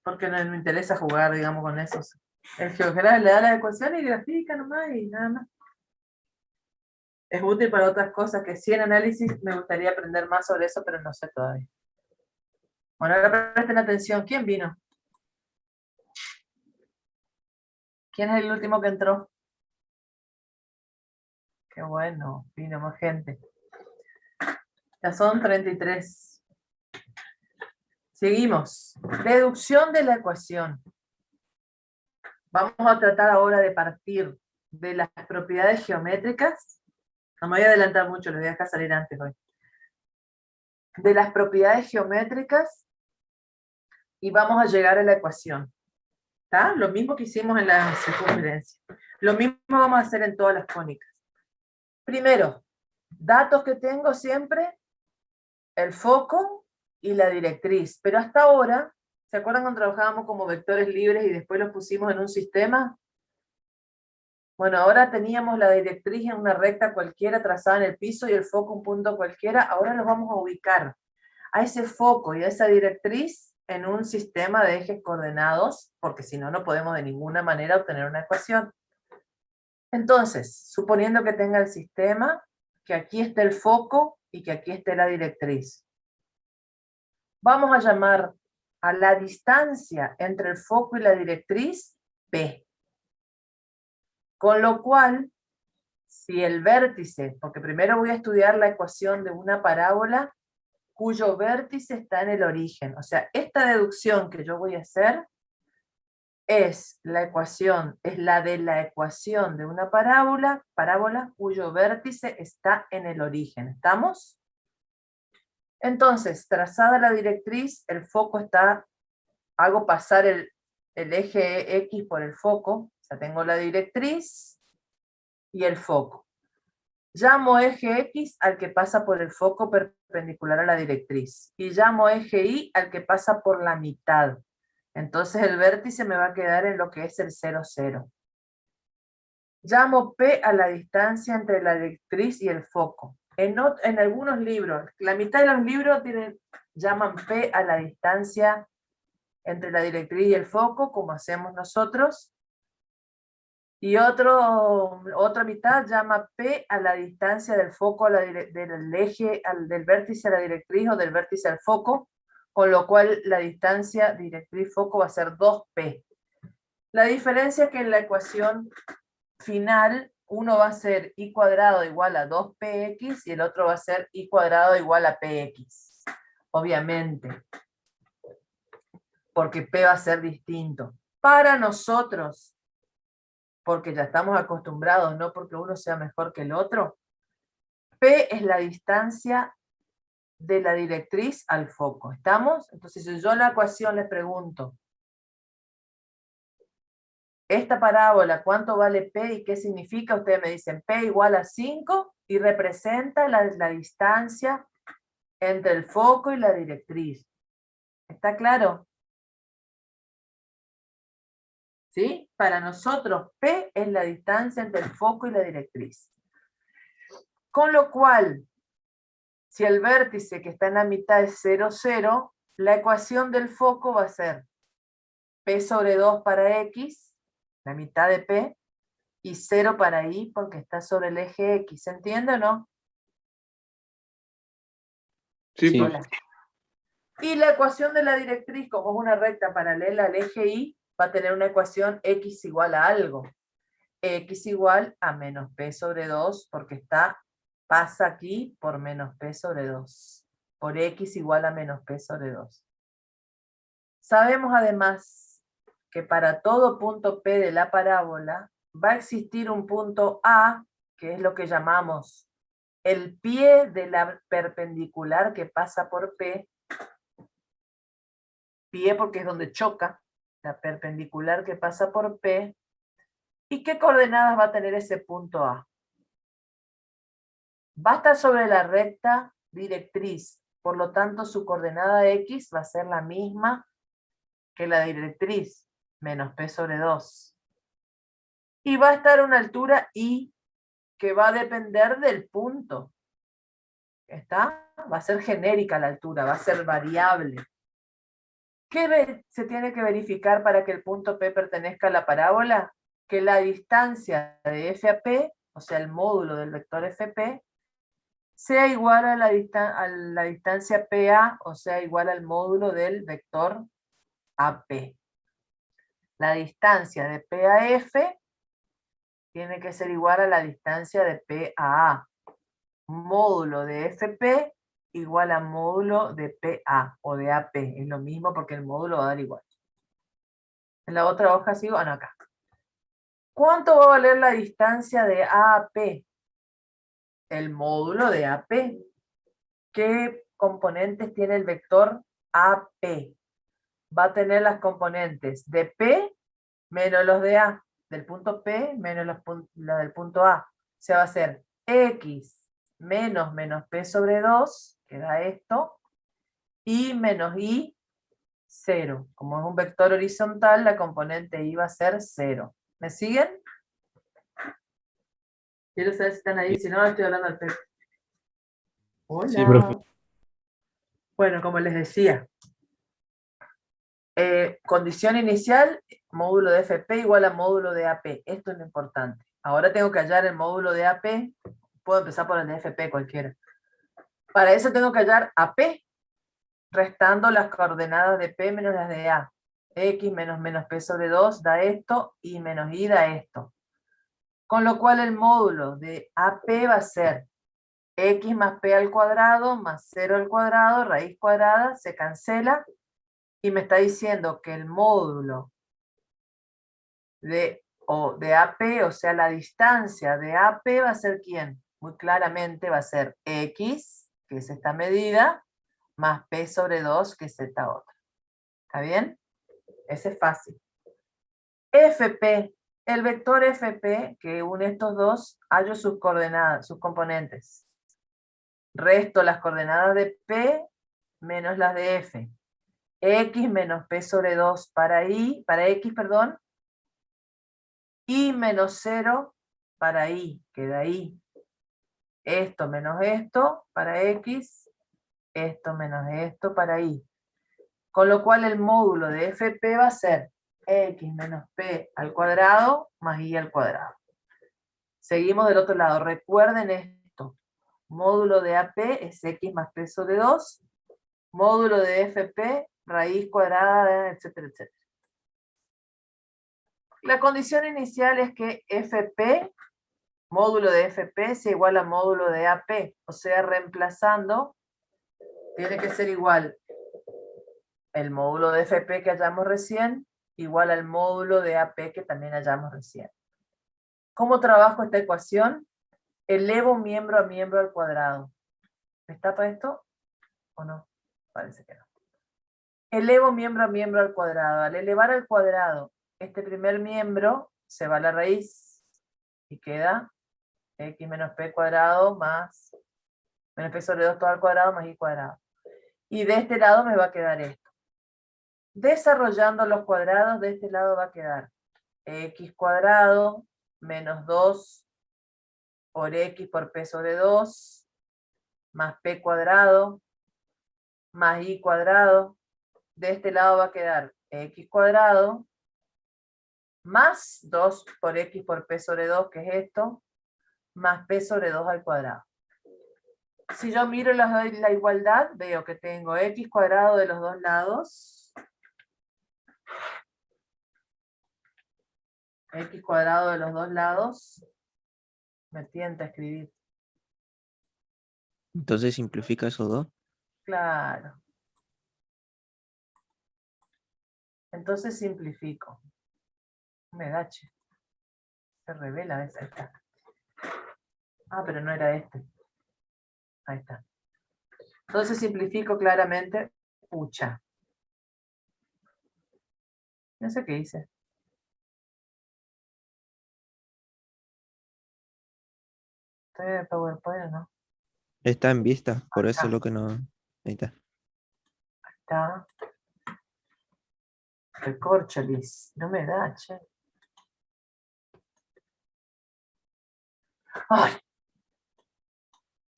Porque no me interesa jugar, digamos, con esos. El GeoGebra le da la ecuación y grafica nomás y nada más. Es útil para otras cosas que sí en análisis me gustaría aprender más sobre eso, pero no sé todavía. Bueno, ahora presten atención. ¿Quién vino? ¿Quién es el último que entró? Qué bueno, vino más gente. Ya son 33. Seguimos. Deducción de la ecuación. Vamos a tratar ahora de partir de las propiedades geométricas. No me voy a adelantar mucho, les voy a dejar salir antes hoy. De las propiedades geométricas y vamos a llegar a la ecuación. ¿Está? Lo mismo que hicimos en la circunferencia. Lo mismo vamos a hacer en todas las cónicas. Primero, datos que tengo siempre, el foco y la directriz. Pero hasta ahora, ¿se acuerdan cuando trabajábamos como vectores libres y después los pusimos en un sistema? Bueno, ahora teníamos la directriz en una recta cualquiera trazada en el piso y el foco un punto cualquiera. Ahora los vamos a ubicar a ese foco y a esa directriz en un sistema de ejes coordenados, porque si no, no podemos de ninguna manera obtener una ecuación. Entonces, suponiendo que tenga el sistema, que aquí esté el foco y que aquí esté la directriz. Vamos a llamar a la distancia entre el foco y la directriz P. Con lo cual, si el vértice, porque primero voy a estudiar la ecuación de una parábola cuyo vértice está en el origen. O sea, esta deducción que yo voy a hacer es la de la ecuación de una parábola cuyo vértice está en el origen. ¿Estamos? Entonces, trazada la directriz, el foco está, hago pasar el eje X por el foco, o sea, tengo la directriz y el foco. Llamo eje X al que pasa por el foco perpendicular a la directriz, y llamo eje Y al que pasa por la mitad. Entonces el vértice me va a quedar en lo que es el 0, 0. Llamo P a la distancia entre la directriz y el foco. En algunos libros, la mitad de los libros llaman P a la distancia entre la directriz y el foco, como hacemos nosotros. Y otra mitad llama P a la distancia del foco del eje, del vértice a la directriz o del vértice al foco, con lo cual la distancia directriz-foco va a ser 2P. La diferencia es que en la ecuación final uno va a ser y cuadrado igual a 2px y el otro va a ser y cuadrado igual a px. Obviamente. Porque p va a ser distinto. Para nosotros, porque ya estamos acostumbrados, no porque uno sea mejor que el otro, p es la distancia de la directriz al foco. ¿Estamos? Entonces, si yo en la ecuación les pregunto, esta parábola, ¿cuánto vale P y qué significa? Ustedes me dicen P igual a 5 y representa la distancia entre el foco y la directriz. ¿Está claro? ¿Sí? Para nosotros P es la distancia entre el foco y la directriz. Con lo cual, si el vértice que está en la mitad es 0, 0, la ecuación del foco va a ser P sobre 2 para X, la mitad de P, y 0 para Y porque está sobre el eje X. ¿Se entiende o no? Sí, Sí. profe. Y la ecuación de la directriz, como es una recta paralela al eje Y, va a tener una ecuación X igual a algo. X igual a menos P sobre 2, porque pasa aquí por menos P sobre 2. Por X igual a menos P sobre 2. Sabemos además que para todo punto P de la parábola va a existir un punto A, que es lo que llamamos el pie de la perpendicular que pasa por P, pie porque es donde choca, la perpendicular que pasa por P, ¿y qué coordenadas va a tener ese punto A? Va a estar sobre la recta directriz, por lo tanto su coordenada X va a ser la misma que la directriz, menos P sobre 2. Y va a estar a una altura I, que va a depender del punto. ¿Está? Va a ser genérica la altura, va a ser variable. ¿Qué se tiene que verificar para que el punto P pertenezca a la parábola? Que la distancia de F a P, o sea, el módulo del vector FP, sea igual a la distancia PA, o sea, igual al módulo del vector AP. La distancia de P a F tiene que ser igual a la distancia de P a A. Módulo de FP igual a módulo de PA o de AP. Es lo mismo porque el módulo va a dar igual. En la otra hoja sigo, no, acá. ¿Cuánto va a valer la distancia de A a P? El módulo de AP. ¿Qué componentes tiene el vector AP? Va a tener las componentes de P menos los de A. Del punto P menos la del punto A. O sea, va a ser X menos P sobre 2, que da esto, y menos I, 0. Como es un vector horizontal, la componente I va a ser 0. ¿Me siguen? Quiero saber si están ahí, si no, estoy hablando al pecho. Hola. Sí, profe. Bueno, como les decía, condición inicial, módulo de FP igual a módulo de AP. Esto es lo importante. Ahora tengo que hallar el módulo de AP. Puedo empezar por el de FP cualquiera. Para eso tengo que hallar AP, restando las coordenadas de P menos las de A. X menos P sobre 2 da esto, y menos I da esto. Con lo cual el módulo de AP va a ser X más P al cuadrado más 0 al cuadrado, raíz cuadrada, se cancela, y me está diciendo que el módulo de AP, o sea, la distancia de AP va a ser ¿quién? Muy claramente va a ser X, que es esta medida, más P sobre 2, que es esta otra. ¿Está bien? Ese es fácil. FP, el vector FP que une estos dos, hallo sus coordenadas, sus componentes. Resto las coordenadas de P menos las de F. X menos P sobre 2 para X, perdón, y menos 0 para Y, queda ahí. Esto menos esto para X, esto menos esto para Y. Con lo cual el módulo de FP va a ser X menos P al cuadrado más Y al cuadrado. Seguimos del otro lado. Recuerden esto. Módulo de AP es X más P sobre 2. Módulo de FP, raíz cuadrada, etcétera, etcétera. La condición inicial es que FP, módulo de FP, sea igual a módulo de AP. O sea, reemplazando, tiene que ser igual el módulo de FP que hallamos recién, igual al módulo de AP que también hallamos recién. ¿Cómo trabajo esta ecuación? Elevo miembro a miembro al cuadrado. ¿Me tapa esto o no? Parece que no. Elevo miembro a miembro al cuadrado. Al elevar al cuadrado este primer miembro, se va a la raíz y queda X menos P cuadrado más menos P sobre 2 todo al cuadrado más Y cuadrado. Y de este lado me va a quedar esto. Desarrollando los cuadrados, de este lado va a quedar X cuadrado menos 2 por X por P sobre 2 más P cuadrado más Y cuadrado. De este lado va a quedar X cuadrado más 2 por X por P sobre 2, que es esto, más P sobre 2 al cuadrado. Si yo miro la igualdad, veo que tengo X cuadrado de los dos lados. X cuadrado de los dos lados. Me tienta a escribir. Entonces simplifica esos dos. Claro. Entonces simplifico. Me da, che. Se revela esa. Esta. Ah, pero no era este. Ahí está. Entonces simplifico claramente. Pucha. No sé qué hice. ¿Estoy en el PowerPoint o no? Está en vista, por eso Acá. es lo que no. Ahí está. Está. Recorcholis. No me da, che. ¡Ay!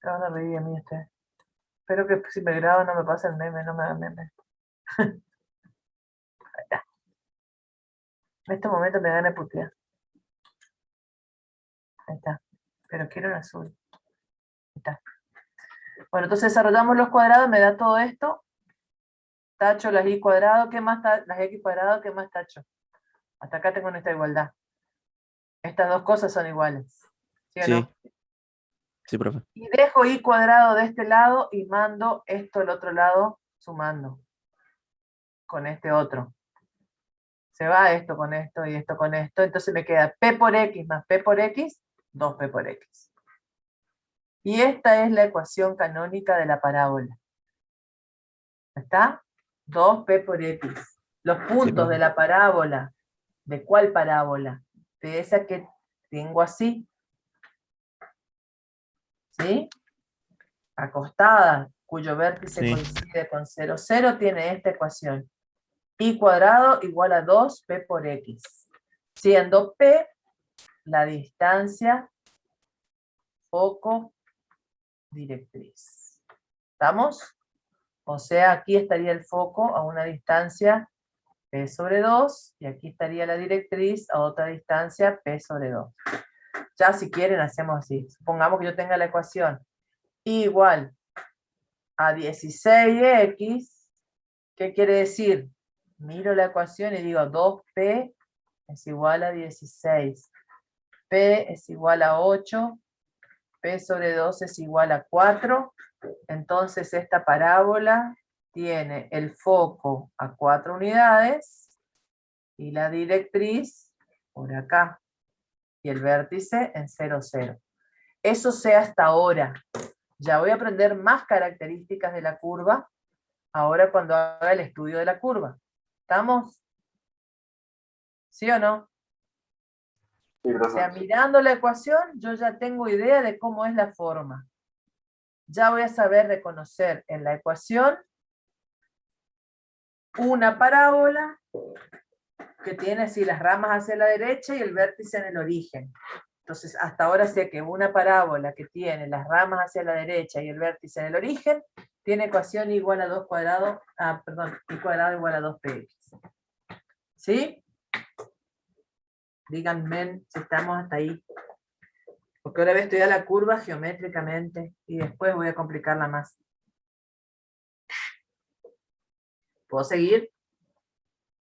Se van a reír a mí este. Espero que si me graba no me pase el meme, no me da meme. Ahí está. En este momento me gana putear. Ahí está. Pero quiero el azul. Ahí está. Bueno, entonces desarrollamos los cuadrados, me da todo esto. Tacho las y cuadrado, ¿qué más? Las x cuadrado, ¿qué más tacho? Hasta acá tengo nuestra igualdad. Estas dos cosas son iguales. ¿Sí o Sí. no? Sí, profe. Y dejo y cuadrado de este lado y mando esto al otro lado sumando. Con este otro. Se va esto con esto y esto con esto. Entonces me queda p por x más p por x, 2p por x. Y esta es la ecuación canónica de la parábola. ¿Está? 2p por x. Los puntos profe. de la parábola. ¿De cuál parábola? De esa que tengo así. ¿Sí? Acostada, cuyo vértice Sí. coincide con 0, 0, tiene esta ecuación. Y cuadrado igual a 2p por x. Siendo p la distancia foco directriz. ¿Estamos? O sea, aquí estaría el foco a una distancia p sobre 2 y aquí estaría la directriz a otra distancia p sobre 2. Ya si quieren hacemos así. Supongamos que yo tenga la ecuación igual a 16x. ¿Qué quiere decir? Miro la ecuación y digo 2p es igual a 16. P es igual a 8. P sobre 2 es igual a 4. Entonces esta parábola tiene el foco a 4 unidades y la directriz por acá. Y el vértice en 0, 0. Eso sé hasta ahora. Ya voy a aprender más características de la curva ahora cuando haga el estudio de la curva. ¿Estamos? ¿Sí o no? Sí, O sea, profe. mirando la ecuación, yo ya tengo idea de cómo es la forma. Ya voy a saber reconocer en la ecuación una parábola que tiene así las ramas hacia la derecha y el vértice en el origen. Entonces, hasta ahora sé que una parábola que tiene las ramas hacia la derecha y el vértice en el origen, tiene ecuación igual a 2 cuadrado, y cuadrado igual a 2px. ¿Sí? Díganme si estamos hasta ahí. Porque ahora voy a estudiar la curva geométricamente y después voy a complicarla más. ¿Puedo seguir?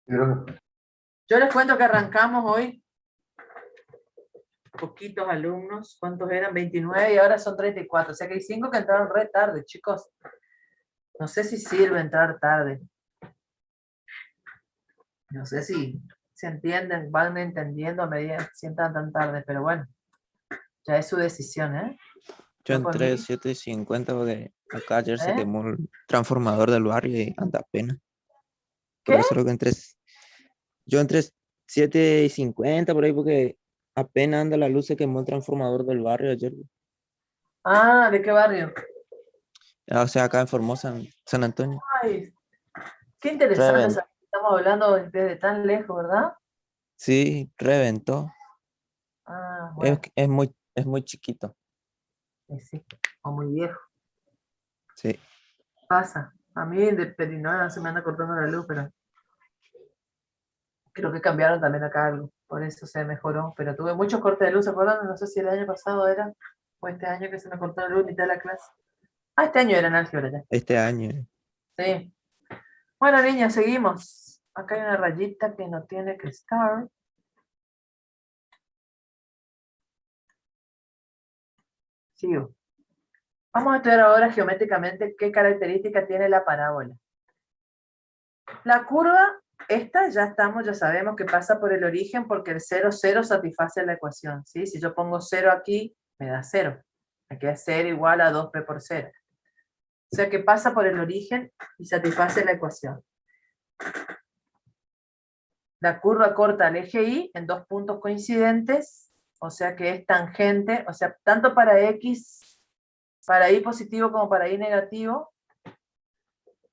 Sí, profe. Yo les cuento que arrancamos hoy. Poquitos alumnos. ¿Cuántos eran? 29 y ahora son 34. O sea que hay 5 que entraron re tarde, chicos. No sé si sirve entrar tarde. No sé si se entienden, van entendiendo a medida que sientan tan tarde, pero bueno. Ya es su decisión, ¿eh? Yo No por entré mí. 7:50 porque acá ayer se ¿Eh? quemó el transformador del barrio y anda pena. Por ¿Qué? eso es lo que entré. Yo entré 7:50 por ahí porque apenas anda la luz, se quemó el transformador del barrio ayer. Ah, ¿de qué barrio? O sea, acá en Formosa, en San Antonio. Ay, qué interesante Reven- saber que estamos hablando desde tan lejos, ¿verdad? sí, reventó. Ah, Es, bueno, es muy chiquito. sí, o muy viejo. Sí. Pasa. A mí de perinola se me anda cortando la luz, pero creo que cambiaron también acá algo. Por eso se mejoró. Pero tuve muchos cortes de luz, ¿se acuerdan? No sé si el año pasado era, o este año que se me cortó la luz en mitad de la clase. Ah, este año era en álgebra ya. Este año. Sí. Bueno, niños, seguimos. Acá hay una rayita que no tiene que estar. Sigo. Vamos a estudiar ahora geométricamente qué característica tiene la parábola. La curva, esta ya sabemos que pasa por el origen porque el 0, 0 satisface la ecuación, ¿sí? Si yo pongo 0 aquí, me da 0. Me queda 0 igual a 2p por 0. O sea que pasa por el origen y satisface la ecuación. La curva corta al eje Y en dos puntos coincidentes, o sea que es tangente, o sea, tanto para X, para Y positivo como para Y negativo,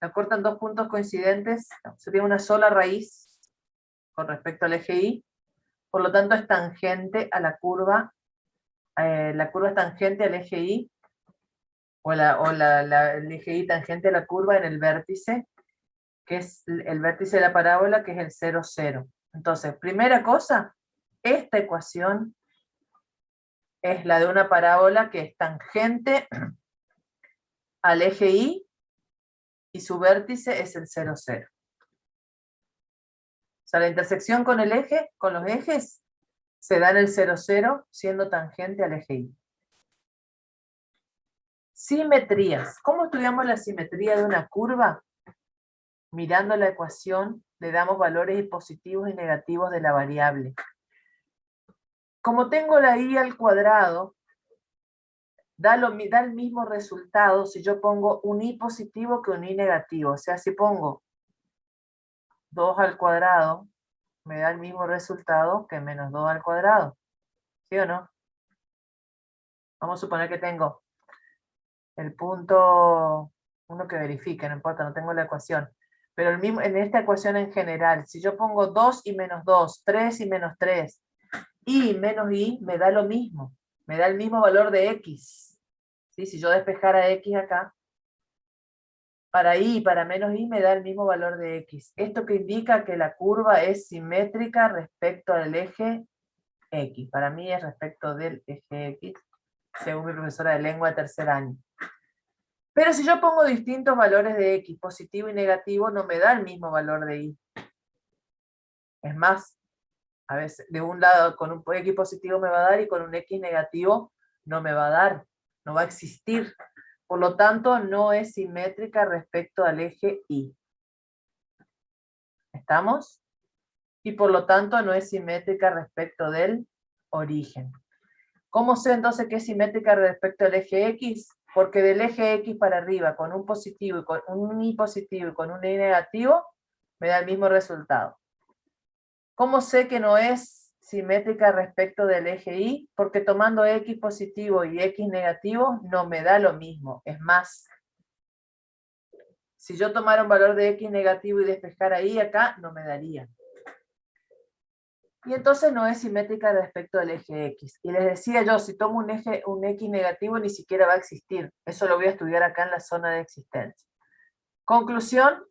la corta en dos puntos coincidentes, se tiene una sola raíz con respecto al eje Y, por lo tanto es tangente a la curva es tangente al eje Y, el eje Y tangente a la curva en el vértice, que es el vértice de la parábola, que es el 0, 0. Entonces, primera cosa, esta ecuación es la de una parábola que es tangente al eje y su vértice es el 0, 0. O sea, la intersección con el eje, con los ejes, se da en el 0, 0, siendo tangente al eje Y. Simetrías. ¿Cómo estudiamos la simetría de una curva? Mirando la ecuación, le damos valores positivos y negativos de la variable. Como tengo la y al cuadrado, da el mismo resultado si yo pongo un y positivo que un y negativo. O sea, si pongo 2 al cuadrado, me da el mismo resultado que menos 2 al cuadrado. ¿Sí o no? Vamos a suponer que tengo el punto, uno que verifique, no importa, no tengo la ecuación. Pero el mismo, en esta ecuación en general, si yo pongo 2 y menos 2, 3 y menos 3, y menos y, me da lo mismo. Me da el mismo valor de x. ¿Sí? Si yo despejara x acá, para y y para menos y me da el mismo valor de x. Esto que indica que la curva es simétrica respecto al eje x. Para mí es respecto del eje x, según mi profesora de lengua de tercer año. Pero si yo pongo distintos valores de x, positivo y negativo, no me da el mismo valor de y. Es más, a veces de un lado con un x positivo me va a dar y con un x negativo no me va a dar, no va a existir. Por lo tanto, no es simétrica respecto al eje Y. ¿Estamos? Y por lo tanto no es simétrica respecto del origen. ¿Cómo sé entonces que es simétrica respecto al eje X? Porque del eje X para arriba, con un positivo y con un Y positivo y con un Y negativo, me da el mismo resultado. ¿Cómo sé que no es simétrica respecto del eje Y? Porque tomando X positivo y X negativo no me da lo mismo. Es más, si yo tomara un valor de X negativo y despejara Y acá, no me daría. Y entonces no es simétrica respecto del eje X. Y les decía yo, si tomo un X negativo ni siquiera va a existir. Eso lo voy a estudiar acá en la zona de existencia. Conclusión,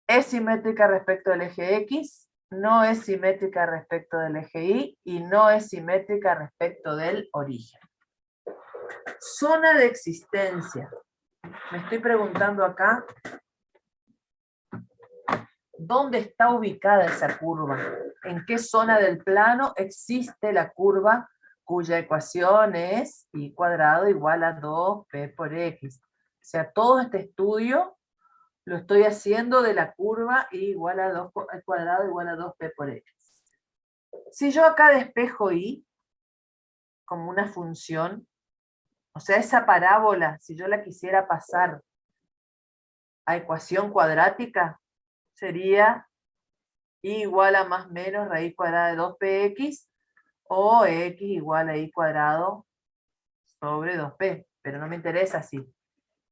es simétrica respecto del eje X, no es simétrica respecto del eje Y no es simétrica respecto del origen. Zona de existencia. Me estoy preguntando acá, ¿dónde está ubicada esa curva? ¿En qué zona del plano existe la curva cuya ecuación es y cuadrado igual a 2p por x? O sea, todo este estudio lo estoy haciendo de la curva y igual a 2 al cuadrado igual a 2p por x. Si yo acá despejo y como una función, o sea, esa parábola, si yo la quisiera pasar a ecuación cuadrática, sería y igual a más menos raíz cuadrada de 2px o x igual a y cuadrado sobre 2p. Pero no me interesa así.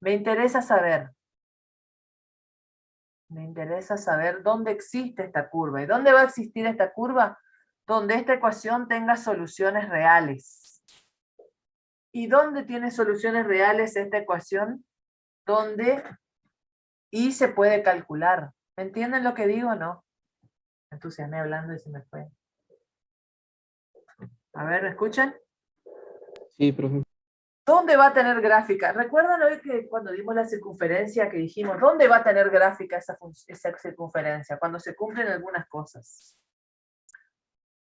Me interesa saber dónde existe esta curva. ¿Y dónde va a existir esta curva? Donde esta ecuación tenga soluciones reales. ¿Y dónde tiene soluciones reales esta ecuación? Donde y se puede calcular. ¿Me entienden lo que digo o no? Me entusiasmé hablando y se me fue. A ver, ¿me escuchan? Sí, profe. ¿Dónde va a tener gráfica? ¿Recuerdan hoy que cuando dimos la circunferencia que dijimos, ¿dónde va a tener gráfica esa circunferencia? Cuando se cumplen algunas cosas.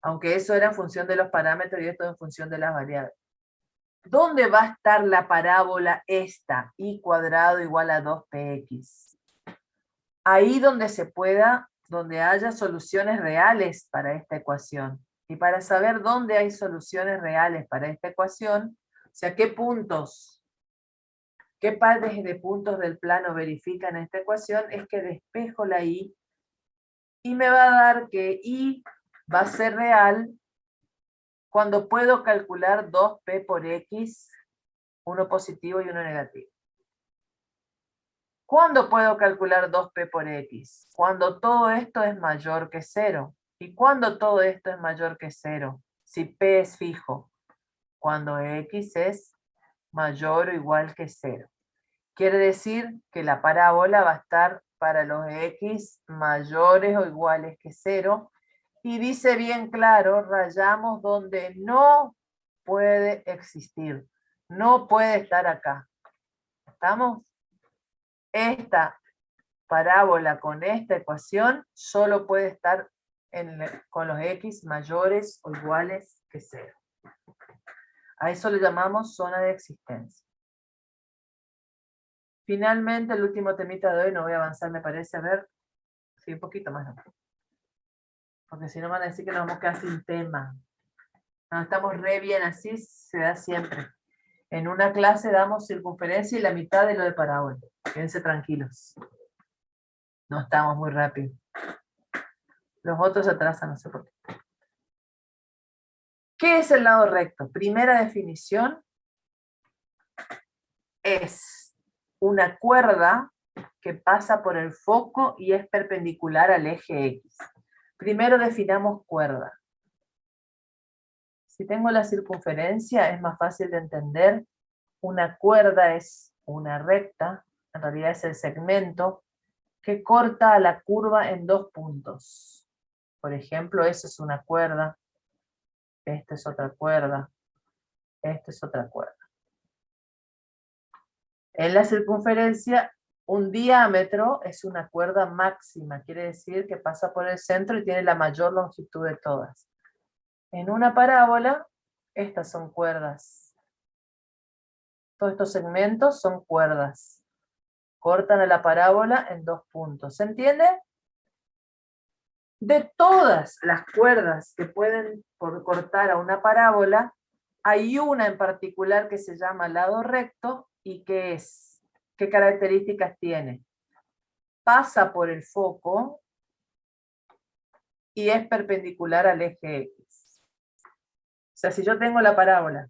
Aunque eso era en función de los parámetros y esto en función de las variables. ¿Dónde va a estar la parábola esta? Y cuadrado igual a 2px. Ahí donde se pueda, donde haya soluciones reales para esta ecuación. Y para saber dónde hay soluciones reales para esta ecuación, sea, ¿qué puntos? ¿Qué pares de puntos del plano verifican esta ecuación? Es que despejo la y me va a dar que y va a ser real cuando puedo calcular 2p por x, uno positivo y uno negativo. ¿Cuándo puedo calcular 2p por x? Cuando todo esto es mayor que 0. ¿Y cuándo todo esto es mayor que 0? Si p es fijo. Cuando x es mayor o igual que 0. Quiere decir que la parábola va a estar para los x mayores o iguales que 0. Y dice bien claro, rayamos donde no puede existir. No puede estar acá. ¿Estamos? Esta parábola con esta ecuación solo puede estar con los x mayores o iguales que 0. A eso le llamamos zona de existencia. Finalmente, el último temita de hoy, no voy a avanzar, me parece, a ver, sí, un poquito más, ¿no? Porque si no van a decir que nos vamos a quedar sin tema. No, estamos re bien, así se da siempre. En una clase damos circunferencia y la mitad de lo de parábola. Quédense tranquilos. No estamos muy rápido. Los otros atrasan, no sé por qué. ¿Qué es el lado recto? Primera definición es una cuerda que pasa por el foco y es perpendicular al eje X. Primero definamos cuerda. Si tengo la circunferencia es más fácil de entender. Una cuerda es una recta, en realidad es el segmento, que corta a la curva en dos puntos. Por ejemplo, esa es una cuerda, esta es otra cuerda, esta es otra cuerda. En la circunferencia, un diámetro es una cuerda máxima, quiere decir que pasa por el centro y tiene la mayor longitud de todas. En una parábola, estas son cuerdas. Todos estos segmentos son cuerdas. Cortan a la parábola en dos puntos. ¿Se entiende? De todas las cuerdas que pueden cortar a una parábola, hay una en particular que se llama lado recto y que es, ¿qué características tiene? Pasa por el foco y es perpendicular al eje X. O sea, si yo tengo la parábola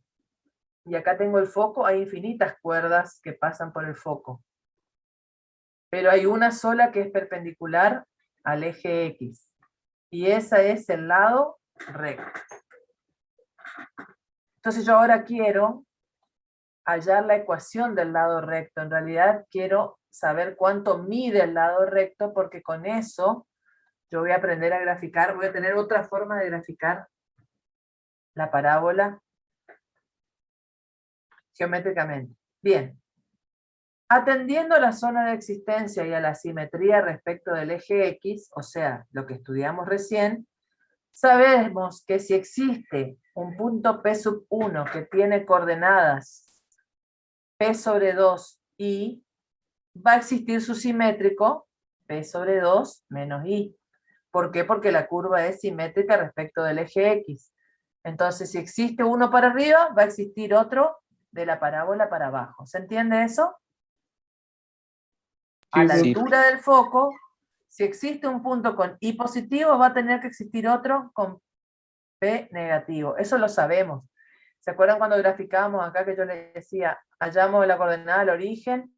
y acá tengo el foco, hay infinitas cuerdas que pasan por el foco. Pero hay una sola que es perpendicular al eje X. Y ese es el lado recto. Entonces yo ahora quiero hallar la ecuación del lado recto. En realidad quiero saber cuánto mide el lado recto, porque con eso yo voy a aprender a graficar, voy a tener otra forma de graficar la parábola geométricamente. Bien. Atendiendo a la zona de existencia y a la simetría respecto del eje X, o sea, lo que estudiamos recién, sabemos que si existe un punto P sub 1 que tiene coordenadas P sobre 2 y va a existir su simétrico P sobre 2 menos I. ¿Por qué? Porque la curva es simétrica respecto del eje X. Entonces, si existe uno para arriba, va a existir otro de la parábola para abajo. ¿Se entiende eso? A la Sí. altura del foco, si existe un punto con I positivo, va a tener que existir otro con P negativo. Eso lo sabemos. ¿Se acuerdan cuando graficábamos acá que yo les decía, hallamos la coordenada al origen,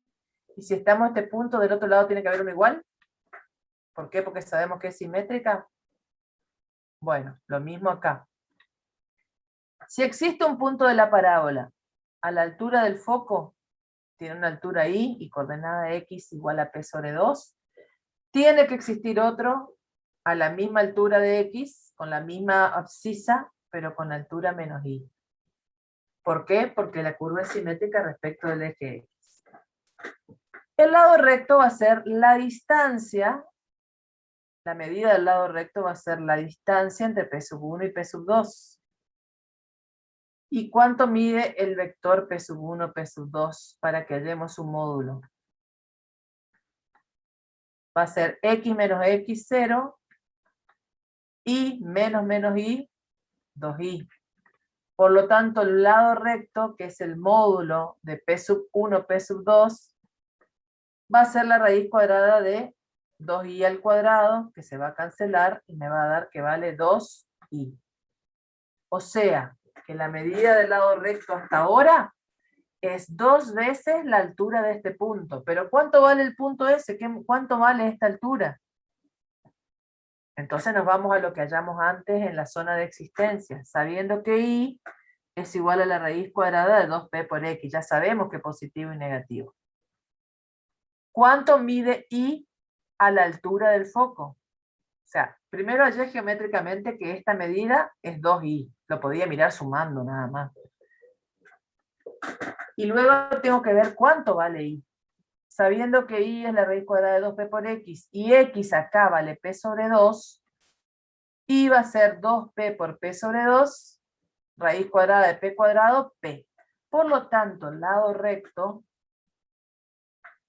y si estamos a este punto, del otro lado tiene que haber uno igual? ¿Por qué? Porque sabemos que es simétrica. Bueno, lo mismo acá. Si existe un punto de la parábola a la altura del foco, tiene una altura I y coordenada X igual a P sobre 2, tiene que existir otro a la misma altura de X, con la misma abscisa, pero con altura menos I. ¿Por qué? Porque la curva es simétrica respecto del eje X. El lado recto va a ser la distancia, la medida del lado recto va a ser la distancia entre P sub 1 y P sub 2. ¿Y cuánto mide el vector P sub 1, P sub 2 para que hallemos un módulo? Va a ser X menos X 0, Y menos menos Y, 2Y. Por lo tanto, el lado recto, que es el módulo de P sub 1, P sub 2, va a ser la raíz cuadrada de 2i al cuadrado, que se va a cancelar y me va a dar que vale 2i. O sea, que la medida del lado recto hasta ahora es 2 veces la altura de este punto. Pero ¿cuánto vale el punto ese? ¿Cuánto vale esta altura? Entonces nos vamos a lo que hallamos antes en la zona de existencia, sabiendo que i es igual a la raíz cuadrada de 2p por x. Ya sabemos que positivo y negativo. ¿Cuánto mide i a la altura del foco? O sea, primero hallé geométricamente que esta medida es 2i. Lo podía mirar sumando nada más. Y luego tengo que ver cuánto vale i. Sabiendo que i es la raíz cuadrada de 2p por x, y x acá vale p sobre 2, i va a ser 2p por p sobre 2, raíz cuadrada de p cuadrado, p. Por lo tanto, el lado recto,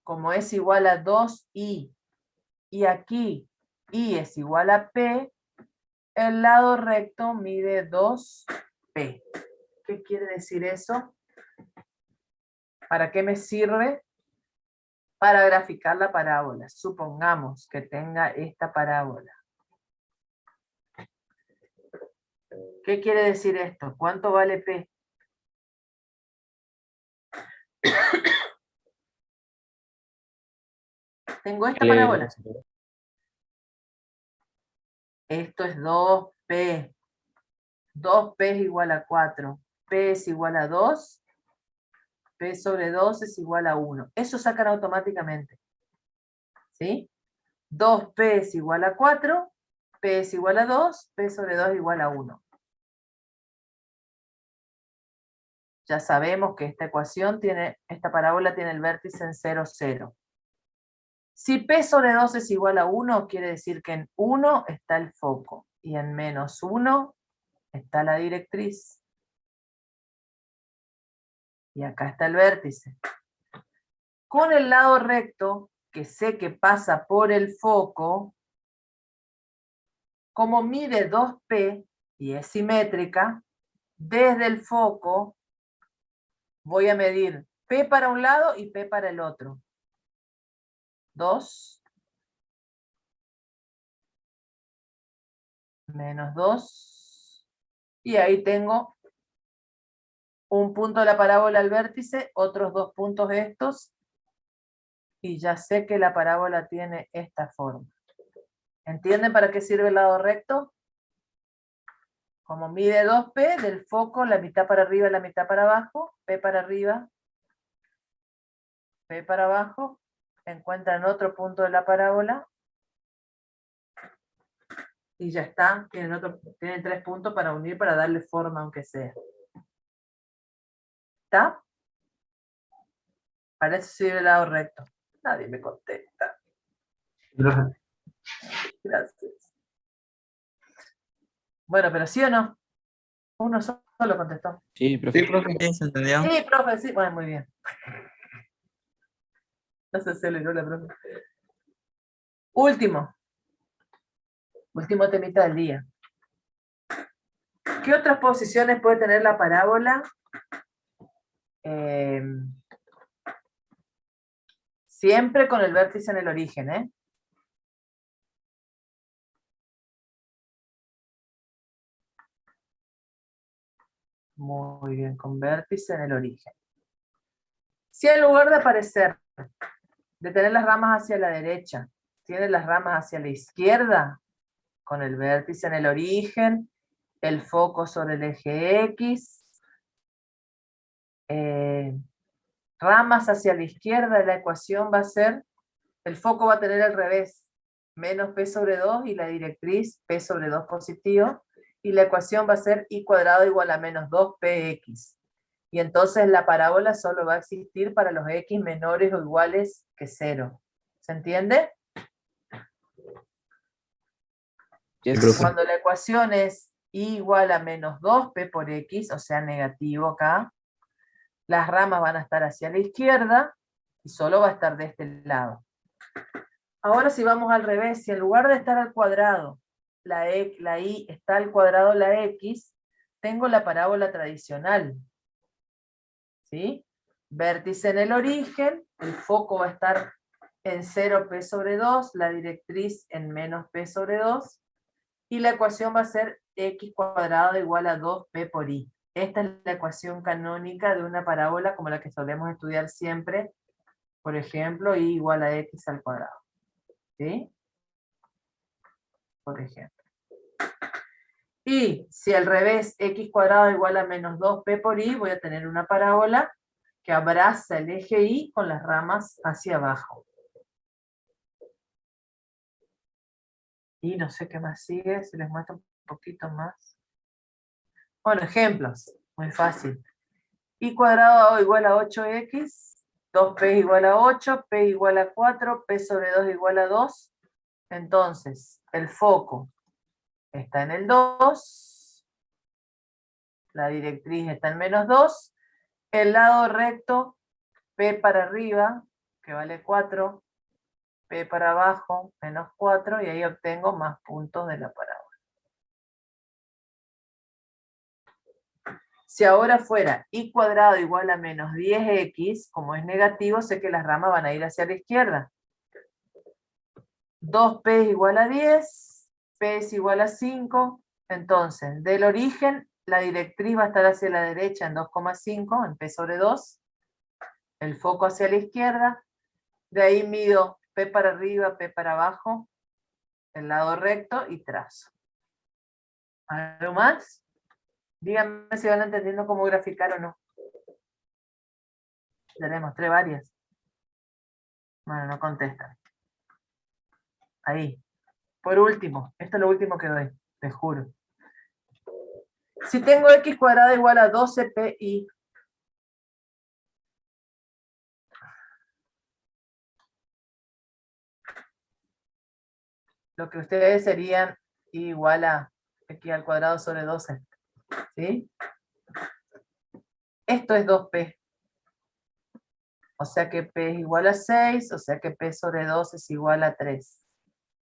como es igual a 2i, y aquí i es igual a p, el lado recto mide 2p. ¿Qué quiere decir eso? ¿Para qué me sirve? Para graficar la parábola. Supongamos que tenga esta parábola. ¿Qué quiere decir esto? ¿Cuánto vale P? Tengo esta parábola. Esto es 2P. 2P es igual a 4. P es igual a 2. P sobre 2 es igual a 1. Eso sacan automáticamente. ¿Sí? 2P es igual a 4. P es igual a 2. P sobre 2 es igual a 1. Ya sabemos que esta ecuación esta parábola tiene el vértice en 0, 0. Si P sobre 2 es igual a 1, quiere decir que en 1 está el foco y en menos 1 está la directriz. Y acá está el vértice. Con el lado recto, que sé que pasa por el foco, como mide 2P y es simétrica, desde el foco voy a medir P para un lado y P para el otro. 2 menos 2. Y ahí tengo un punto de la parábola al vértice, otros 2 puntos estos, y ya sé que la parábola tiene esta forma. ¿Entienden para qué sirve el lado recto? Como mide 2P, del foco, la mitad para arriba y la mitad para abajo, P para arriba, P para abajo, encuentran otro punto de la parábola, y ya está, tienen 3 puntos para unir, para darle forma aunque sea. ¿Está? Para eso sirve el lado recto. Nadie me contesta. Gracias. Bueno, pero ¿sí o no? Uno solo contestó. Sí, profe. Sí, ¿se entendió? Sí, profe, sí. Bueno, muy bien. No se aceleró la profe. Último temita del día. ¿Qué otras posiciones puede tener la parábola? Siempre con el vértice en el origen, ¿eh? Muy bien, con vértice en el origen. Si en lugar de aparecer, de tener las ramas hacia la derecha, tiene las ramas hacia la izquierda, con el vértice en el origen, el foco sobre el eje X, ramas hacia la izquierda, la ecuación va a ser, el foco va a tener al revés, menos P sobre 2 y la directriz P sobre 2 positivo, y la ecuación va a ser I cuadrado igual a menos 2PX. Y entonces la parábola solo va a existir para los X menores o iguales que 0. ¿Se entiende? Cuando la ecuación es I igual a menos 2P por X, o sea negativo acá, las ramas van a estar hacia la izquierda y solo va a estar de este lado. Ahora si vamos al revés, si en lugar de estar al cuadrado, la I está al cuadrado la X, tengo la parábola tradicional. ¿Sí? Vértice en el origen, el foco va a estar en 0p sobre 2, la directriz en menos p sobre 2, y la ecuación va a ser x cuadrado igual a 2p por i. Esta es la ecuación canónica de una parábola como la que solemos estudiar siempre, por ejemplo, i igual a x al cuadrado. ¿Sí? Por ejemplo. Y si al revés x cuadrado igual a menos 2p por i, voy a tener una parábola que abraza el eje y con las ramas hacia abajo. Y no sé qué más sigue, si les muestro un poquito más. Bueno, ejemplos, muy fácil. Y cuadrado igual a 8x, 2p igual a 8, p igual a 4, p sobre 2 igual a 2. Entonces, el foco está en el 2, la directriz está en menos 2, el lado recto, p para arriba, que vale 4, p para abajo, menos 4, y ahí obtengo más puntos de la parábola. Si ahora fuera y cuadrado igual a menos 10x, como es negativo, sé que las ramas van a ir hacia la izquierda. 2p es igual a 10, p es igual a 5, entonces del origen la directriz va a estar hacia la derecha en 2,5, en p sobre 2, el foco hacia la izquierda, de ahí mido p para arriba, p para abajo, el lado recto y trazo. ¿Algo más? Díganme si van entendiendo cómo graficar o no. Ya les mostré varias. Bueno, no contestan. Ahí. Por último, esto es lo último que doy, les juro. Si tengo x cuadrado igual a 12pi, lo que ustedes serían igual a x al cuadrado sobre 12. ¿Sí? Esto es 2p. O sea que p es igual a 6, o sea que p sobre 2 es igual a 3.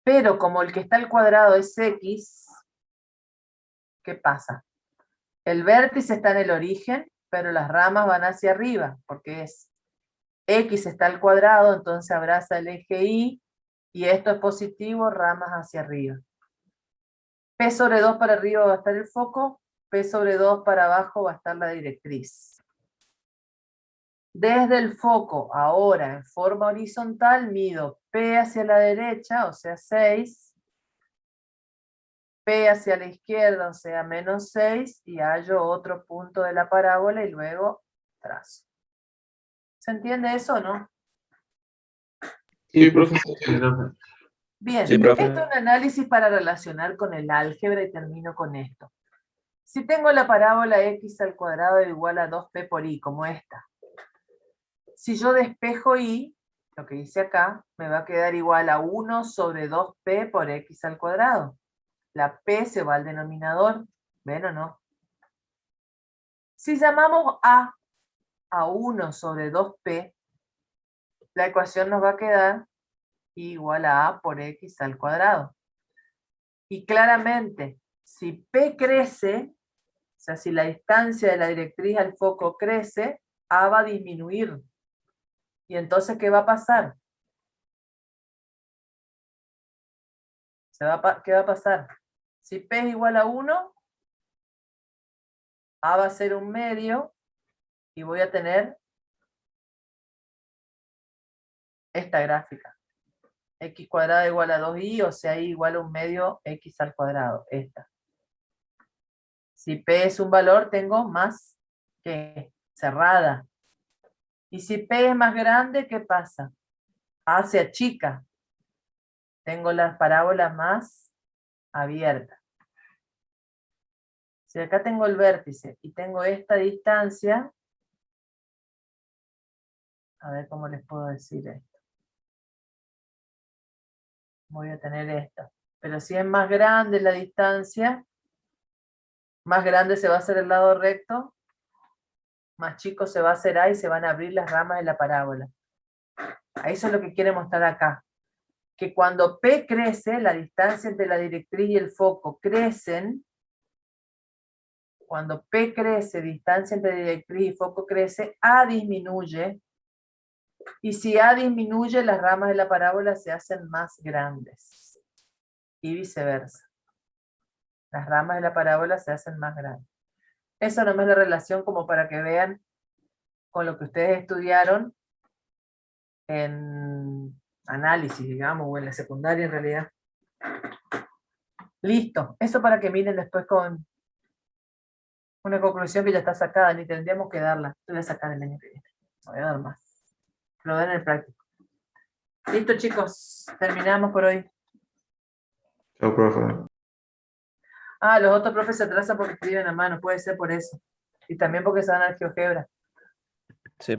Pero como el que está al cuadrado es x, ¿qué pasa? El vértice está en el origen, pero las ramas van hacia arriba, porque es x está al cuadrado, entonces abraza el eje y esto es positivo, ramas hacia arriba. P sobre 2 para arriba va a estar el foco, P sobre 2 para abajo va a estar la directriz. Desde el foco, ahora en forma horizontal, mido P hacia la derecha, o sea 6, P hacia la izquierda, o sea menos 6, y hallo otro punto de la parábola y luego trazo. ¿Se entiende eso o no? Sí, profe. Bien, Sí, profe. esto es un análisis para relacionar con el álgebra y termino con esto. Si tengo la parábola x al cuadrado igual a 2p por i, como esta. Si yo despejo i, lo que hice acá, me va a quedar igual a 1 sobre 2p por x al cuadrado. La p se va al denominador, ¿ven o no? Si llamamos a 1 sobre 2p, la ecuación nos va a quedar igual a por x al cuadrado. Y claramente, si p crece, o sea, si la distancia de la directriz al foco crece, a va a disminuir. ¿Y entonces qué va a pasar? ¿Qué va a pasar? Si p es igual a 1, a va a ser un medio, y voy a tener esta gráfica. X cuadrado igual a 2i, o sea, i igual a un medio x al cuadrado, esta. Si p es un valor, tengo más que cerrada. Y si p es más grande, ¿qué pasa? A se achica. Tengo las parábolas más abiertas. Si acá tengo el vértice y tengo esta distancia, a ver cómo les puedo decir esto. Voy a tener esto. Pero si es más grande la distancia, más grande se va a hacer el lado recto, más chico se va a hacer A y se van a abrir las ramas de la parábola. Eso es lo que quiere mostrar acá. Que cuando P crece, la distancia entre la directriz y el foco crecen, Cuando P crece, distancia entre directriz y foco crece, A disminuye. Y si A disminuye, las ramas de la parábola se hacen más grandes. Y viceversa. Las ramas de la parábola se hacen más grandes. Eso nomás es la relación como para que vean con lo que ustedes estudiaron en análisis, digamos, o en la secundaria en realidad. Listo. Eso para que miren después con una conclusión que ya está sacada, ni tendríamos que darla. Yo voy a sacar el año que viene. No voy a dar más. Lo den en el práctico. Listo, chicos. Terminamos por hoy. Chao, profe. Ah, los otros profes se atrasan porque escriben a mano. Puede ser por eso. Y también porque se van al GeoGebra. Sí.